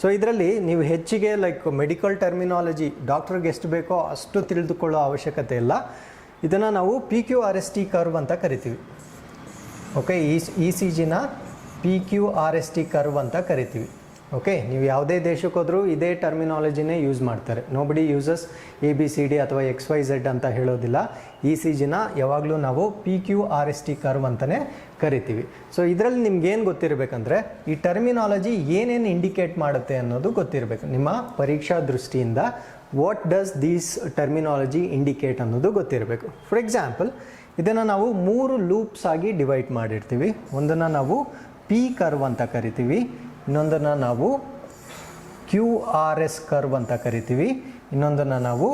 A: ಸೊ ಇದರಲ್ಲಿ ನೀವು ಹೆಚ್ಚಿಗೆ ಲೈಕ್ ಮೆಡಿಕಲ್ ಟರ್ಮಿನಾಲಜಿ ಡಾಕ್ಟ್ರಿಗೆ ಎಷ್ಟು ಬೇಕೋ ಅಷ್ಟು ತಿಳಿದುಕೊಳ್ಳೋ ಅವಶ್ಯಕತೆ ಇಲ್ಲ. ಇದನ್ನು ನಾವು PQRST ಕರ್ವ್ ಅಂತ ಕರಿತೀವಿ. ಓಕೆ, ECGನ PQRST ಕರ್ವ್ ಅಂತ ಕರಿತೀವಿ. ಓಕೆ, ನೀವು ಯಾವುದೇ ದೇಶಕ್ಕೆ ಹೋದರೂ ಇದೇ ಟರ್ಮಿನಾಲಜಿನೇ ಯೂಸ್ ಮಾಡ್ತಾರೆ. ನೋಬಡಿ ಯೂಸಸ್ ABCD ಅಥವಾ XYZ ಅಂತ ಹೇಳೋದಿಲ್ಲ. ECGನ ಯಾವಾಗಲೂ ನಾವು PQRST ಕರ್ವ್ ಅಂತಲೇ ಕರಿತೀವಿ. ಸೊ ಇದರಲ್ಲಿ ನಿಮ್ಗೇನು ಗೊತ್ತಿರಬೇಕಂದ್ರೆ ಈ ಟರ್ಮಿನಾಲಜಿ ಏನೇನು ಇಂಡಿಕೇಟ್ ಮಾಡುತ್ತೆ ಅನ್ನೋದು ಗೊತ್ತಿರಬೇಕು. ನಿಮ್ಮ ಪರೀಕ್ಷಾ ದೃಷ್ಟಿಯಿಂದ what does these terminology indicate ಅನ್ನೋದು ಗೊತ್ತಿರಬೇಕು. ಫಾರ್ ಎಕ್ಸಾಂಪಲ್, ಇದನ್ನು ನಾವು 3 ಲೂಪ್ಸ್ ಆಗಿ ಡಿವೈಡ್ ಮಾಡಿರ್ತೀವಿ. ಒಂದನ್ನು ನಾವು ಪಿ ಕರ್ವ್ ಅಂತ ಕರಿತೀವಿ, ಇನ್ನೊಂದನ್ನು ನಾವು QRS ಕರ್ವ್ ಅಂತ ಕರಿತೀವಿ, ಇನ್ನೊಂದನ್ನು ನಾವು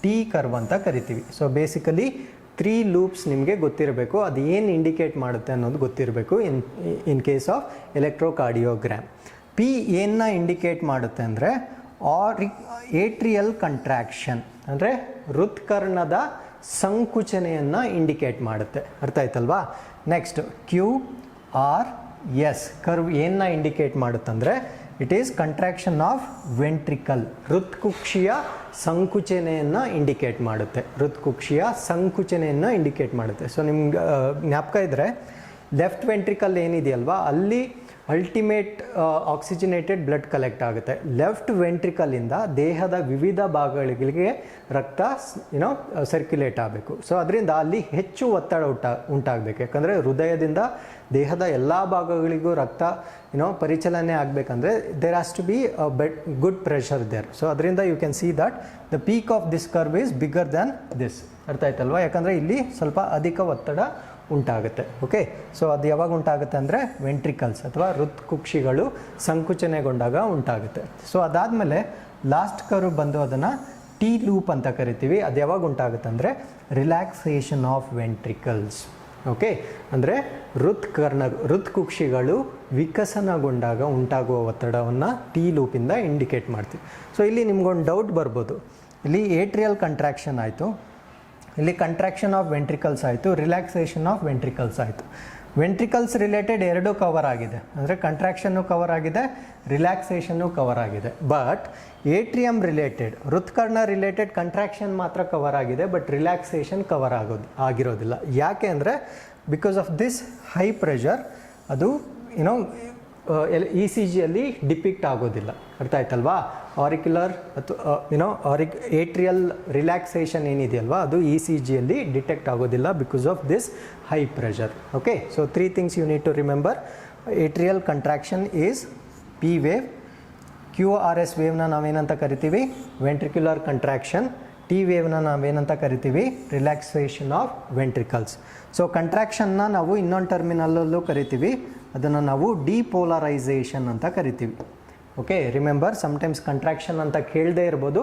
A: ಟಿ ಕರ್ವ್ ಅಂತ ಕರಿತೀವಿ. ಸೊ ಬೇಸಿಕಲಿ 3 ಲೂಪ್ಸ್ ನಿಮಗೆ ಗೊತ್ತಿರಬೇಕು. ಅದು ಏನು ಇಂಡಿಕೇಟ್ ಮಾಡುತ್ತೆ ಅನ್ನೋದು ಗೊತ್ತಿರಬೇಕು in case of electrocardiogram. P ಏನನ್ನ ಇಂಡಿಕೇಟ್ ಮಾಡುತ್ತೆ ಅಂದರೆ ಏಟ್ರಿಯಲ್ ಕಂಟ್ರಾಕ್ಷನ್, ಅಂದರೆ ಹೃತ್ಕರ್ಣದ ಸಂಕುಚನೆಯನ್ನು ಇಂಡಿಕೇಟ್ ಮಾಡುತ್ತೆ. ಅರ್ಥ ಆಯ್ತಲ್ವಾ? ನೆಕ್ಸ್ಟ್ QRS ಕರ್ವ್ ಏನನ್ನ ಇಂಡಿಕೇಟ್ ಮಾಡುತ್ತಂದರೆ it is contraction of ventricle, ಹೃತ್ಕುಕ್ಷಿಯ ಸಂಕುಚನೆಯನ್ನು ಇಂಡಿಕೇಟ್ ಮಾಡುತ್ತೆ. ಹೃತ್ಕುಕ್ಷಿಯ ಸಂಕುಚನೆಯನ್ನು ಇಂಡಿಕೇಟ್ ಮಾಡುತ್ತೆ. ಸೊ ನಿಮ್ಗೆ ಜ್ಞಾಪಕ ಇದ್ದರೆ ಲೆಫ್ಟ್ ವೆಂಟ್ರಿಕಲ್ ಏನಿದೆಯಲ್ವಾ, ಅಲ್ಲಿ ಅಲ್ಟಿಮೇಟ್ ಆಕ್ಸಿಜನೇಟೆಡ್ ಬ್ಲಡ್ ಕಲೆಕ್ಟ್ ಆಗುತ್ತೆ. ಲೆಫ್ಟ್ ವೆಂಟ್ರಿಕಲಿಂದ ದೇಹದ ವಿವಿಧ ಭಾಗಗಳಿಗೆ ರಕ್ತ ಸರ್ಕ್ಯುಲೇಟ್ ಆಗಬೇಕು. ಸೊ ಅದರಿಂದ ಅಲ್ಲಿ ಹೆಚ್ಚು ಒತ್ತಡ ಉಂಟಾಗಬೇಕು. ಯಾಕಂದರೆ ಹೃದಯದಿಂದ ದೇಹದ ಎಲ್ಲ ಭಾಗಗಳಿಗೂ ರಕ್ತ ಪರಿಚಲನೆ ಆಗಬೇಕಂದ್ರೆ there has to be good pressure there. So ಅದರಿಂದ you can see that the peak of this curve is bigger than this. ಅರ್ಥ ಆಯ್ತಲ್ವಾ? ಯಾಕಂದರೆ ಇಲ್ಲಿ ಸ್ವಲ್ಪ ಅಧಿಕ ಒತ್ತಡ ಉಂಟಾಗುತ್ತೆ. ಓಕೆ, ಸೊ ಅದು ಯಾವಾಗ ಉಂಟಾಗುತ್ತೆ ಅಂದರೆ ವೆಂಟ್ರಿಕಲ್ಸ್ ಅಥವಾ ಹೃತ್ಕುಕ್ಷಿಗಳು ಸಂಕುಚನೆಗೊಂಡಾಗ ಉಂಟಾಗುತ್ತೆ. ಸೊ ಅದಾದಮೇಲೆ ಲಾಸ್ಟ್ ಕರ್ವ್ ಬಂದು ಅದನ್ನು ಟಿ ಲೂಪ್ ಅಂತ ಕರಿತೀವಿ. ಅದು ಯಾವಾಗ ಉಂಟಾಗುತ್ತೆ ಅಂದರೆ ರಿಲ್ಯಾಕ್ಸೇಷನ್ ಆಫ್ ವೆಂಟ್ರಿಕಲ್ಸ್. ಓಕೆ, ಅಂದರೆ ಹೃತ್ಕುಕ್ಷಿಗಳು ವಿಕಸನಗೊಂಡಾಗ ಉಂಟಾಗುವ ಒತ್ತಡವನ್ನು ಟಿ ಲೂಪಿಂದ ಇಂಡಿಕೇಟ್ ಮಾಡ್ತೀವಿ. ಸೊ ಇಲ್ಲಿ ನಿಮ್ಗೊಂದು ಡೌಟ್ ಬರ್ಬೋದು, ಇಲ್ಲಿ ಏಟ್ರಿಯಲ್ ಕಂಟ್ರಾಕ್ಷನ್ ಆಯಿತು, ಇಲ್ಲಿ ಕಂಟ್ರಾಕ್ಷನ್ ಆಫ್ ವೆಂಟ್ರಿಕಲ್ಸ್ ಆಯಿತು, ರಿಲ್ಯಾಕ್ಸೇಷನ್ ಆಫ್ ವೆಂಟ್ರಿಕಲ್ಸ್ ಆಯಿತು. ವೆಂಟ್ರಿಕಲ್ಸ್ ರಿಲೇಟೆಡ್ ಎರಡೂ ಕವರ್ ಆಗಿದೆ, ಅಂದರೆ ಕಂಟ್ರಾಕ್ಷನ್ನು ಕವರ್ ಆಗಿದೆ, ರಿಲ್ಯಾಕ್ಸೇಷನ್ನು ಕವರ್ ಆಗಿದೆ. ಬಟ್ ಏಟ್ರಿಯಮ್ ರಿಲೇಟೆಡ್, ಹೃತ್ಕರ್ಣ ರಿಲೇಟೆಡ್ ಕಂಟ್ರಾಕ್ಷನ್ ಮಾತ್ರ ಕವರ್ ಆಗಿದೆ, ಬಟ್ ರಿಲ್ಯಾಕ್ಸೇಷನ್ ಕವರ್ ಆಗಿರೋದಿಲ್ಲ. ಯಾಕೆ ಅಂದರೆ because of this high pressure ಅದು ECGಯಲ್ಲಿ ಡಿಪಿಕ್ಟ್ ಆಗೋದಿಲ್ಲ. ಅರ್ಥ ಆಯ್ತಲ್ವಾ? ಆರಿಕ್ಯುಲರ್ ಅಥವಾ ಏಟ್ರಿಯಲ್ ರಿಲ್ಯಾಕ್ಸೇಷನ್ ಏನಿದೆಯಲ್ವಾ ಅದು ECGಯಲ್ಲಿ ಡಿಟೆಕ್ಟ್ ಆಗೋದಿಲ್ಲ because of this high pressure. Okay, so 3 things you need to remember. Atrial contraction is P wave, QRS ವೇವ್ನ ನಾವೇನಂತ ಕರಿತೀವಿ ವೆಂಟ್ರಿಕ್ಯುಲರ್ ಕಂಟ್ರಾಕ್ಷನ್, ಟಿ ವೇವ್ನ ನಾವೇನಂತ ಕರಿತೀವಿ ರಿಲ್ಯಾಕ್ಸೇಷನ್ ಆಫ್ ವೆಂಟ್ರಿಕಲ್ಸ್. ಸೊ ಕಂಟ್ರಾಕ್ಷನ್ನ ನಾವು ಇನ್ನೊಂದು ಟರ್ಮಿನಲ್ಲೂ ಕರಿತೀವಿ, ಅದನ್ನು ನಾವು ಡಿಪೋಲರೈಸೇಷನ್ ಅಂತ ಕರಿತೀವಿ. ಓಕೆ, ರಿಮೆಂಬರ್, ಸಮ್ಟೈಮ್ಸ್ ಕಂಟ್ರಾಕ್ಷನ್ ಅಂತ ಕೇಳದೇ ಇರ್ಬೋದು,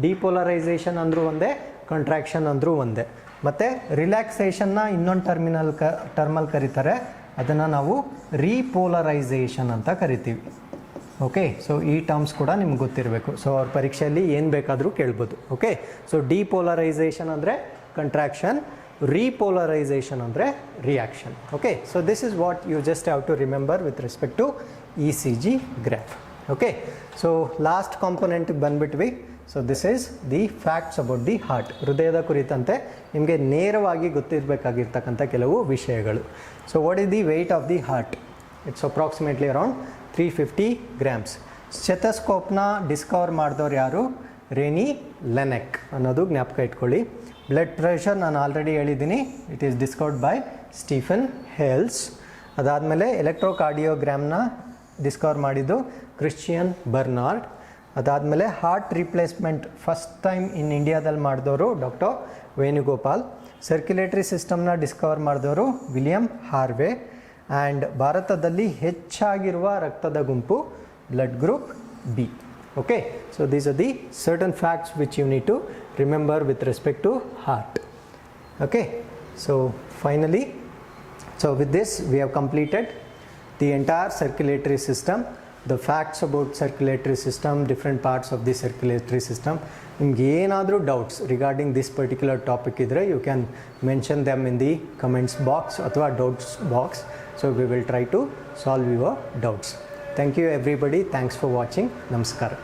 A: ಡಿಪೋಲರೈಸೇಷನ್ ಅಂದರೂ ಒಂದೇ, ಕಂಟ್ರಾಕ್ಷನ್ ಅಂದರೂ ಒಂದೇ. ಮತ್ತು ರಿಲ್ಯಾಕ್ಸೇಷನ್ನ ಇನ್ನೊಂದು ಟರ್ಮಲ್ಲಿ ಕರೀತಾರೆ, ಅದನ್ನು ನಾವು ರೀಪೋಲರೈಸೇಷನ್ ಅಂತ ಕರಿತೀವಿ. ಓಕೆ, ಸೊ ಈ ಟರ್ಮ್ಸ್ ಕೂಡ ನಿಮ್ಗೆ ಗೊತ್ತಿರಬೇಕು. ಸೊ ಅವ್ರ ಪರೀಕ್ಷೆಯಲ್ಲಿ ಏನು ಬೇಕಾದರೂ ಕೇಳ್ಬೋದು. ಓಕೆ, ಸೊ ಡಿಪೋಲರೈಸೇಷನ್ ಅಂದರೆ ಕಂಟ್ರಾಕ್ಷನ್, repolarization ಅಂದರೆ reaction. Okay, so this is what you just have to remember with respect to ECG graph. Okay, so last component ಬಂದ್ಬಿಟ್ವಿ. So this is the facts about the heart. ಹೃದಯದ ಕುರಿತಂತೆ ನಿಮಗೆ ನೇರವಾಗಿ ಗೊತ್ತಿರಬೇಕಾಗಿರ್ತಕ್ಕಂಥ ಕೆಲವು ವಿಷಯಗಳು. So what is the weight of the heart? It's approximately around 350 grams. ಸ್ಟೆಥೋಸ್ಕೋಪ್ನ ಡಿಸ್ಕವರ್ ಮಾಡಿದವ್ರು ಯಾರು? ರೆನಿ ಲೆನೆಕ್ ಅನ್ನೋದು ಜ್ಞಾಪಕ ಇಟ್ಕೊಳ್ಳಿ. ಬ್ಲಡ್ ಪ್ರೆಷರ್ ನಾನು ಆಲ್ರೆಡಿ ಹೇಳಿದ್ದೀನಿ, it is discovered by Stephen Hales. ಅದಾದಮೇಲೆ ಎಲೆಕ್ಟ್ರೋಕಾರ್ಡಿಯೋಗ್ರಾಮ್ನ ಡಿಸ್ಕವರ್ ಮಾಡಿದ್ದು ಕ್ರಿಶ್ಚಿಯನ್ ಬರ್ನಾರ್ಡ್. ಅದಾದಮೇಲೆ heart replacement first time in ಇಂಡಿಯಾದಲ್ಲಿ ಮಾಡಿದವರು ಡಾಕ್ಟರ್ ವೇಣುಗೋಪಾಲ್. ಸರ್ಕ್ಯುಲೇಟರಿ ಸಿಸ್ಟಮ್ನ ಡಿಸ್ಕವರ್ ಮಾಡಿದವರು ವಿಲಿಯಂ ಹಾರ್ವೆ. ಆ್ಯಂಡ್ ಭಾರತದಲ್ಲಿ ಹೆಚ್ಚಾಗಿರುವ ರಕ್ತದ ಗುಂಪು blood group B. Okay, so these are the certain facts which you need to remember with respect to heart. Okay, so finally, so with this we have completed the entire circulatory system, the facts about circulatory system, different parts of the circulatory system. Nimge yenadru doubts regarding this particular topic idre, you can mention them in the comments box athwa doubts box. So we will try to solve your doubts. Thank you everybody. Thanks for watching. Namaskara.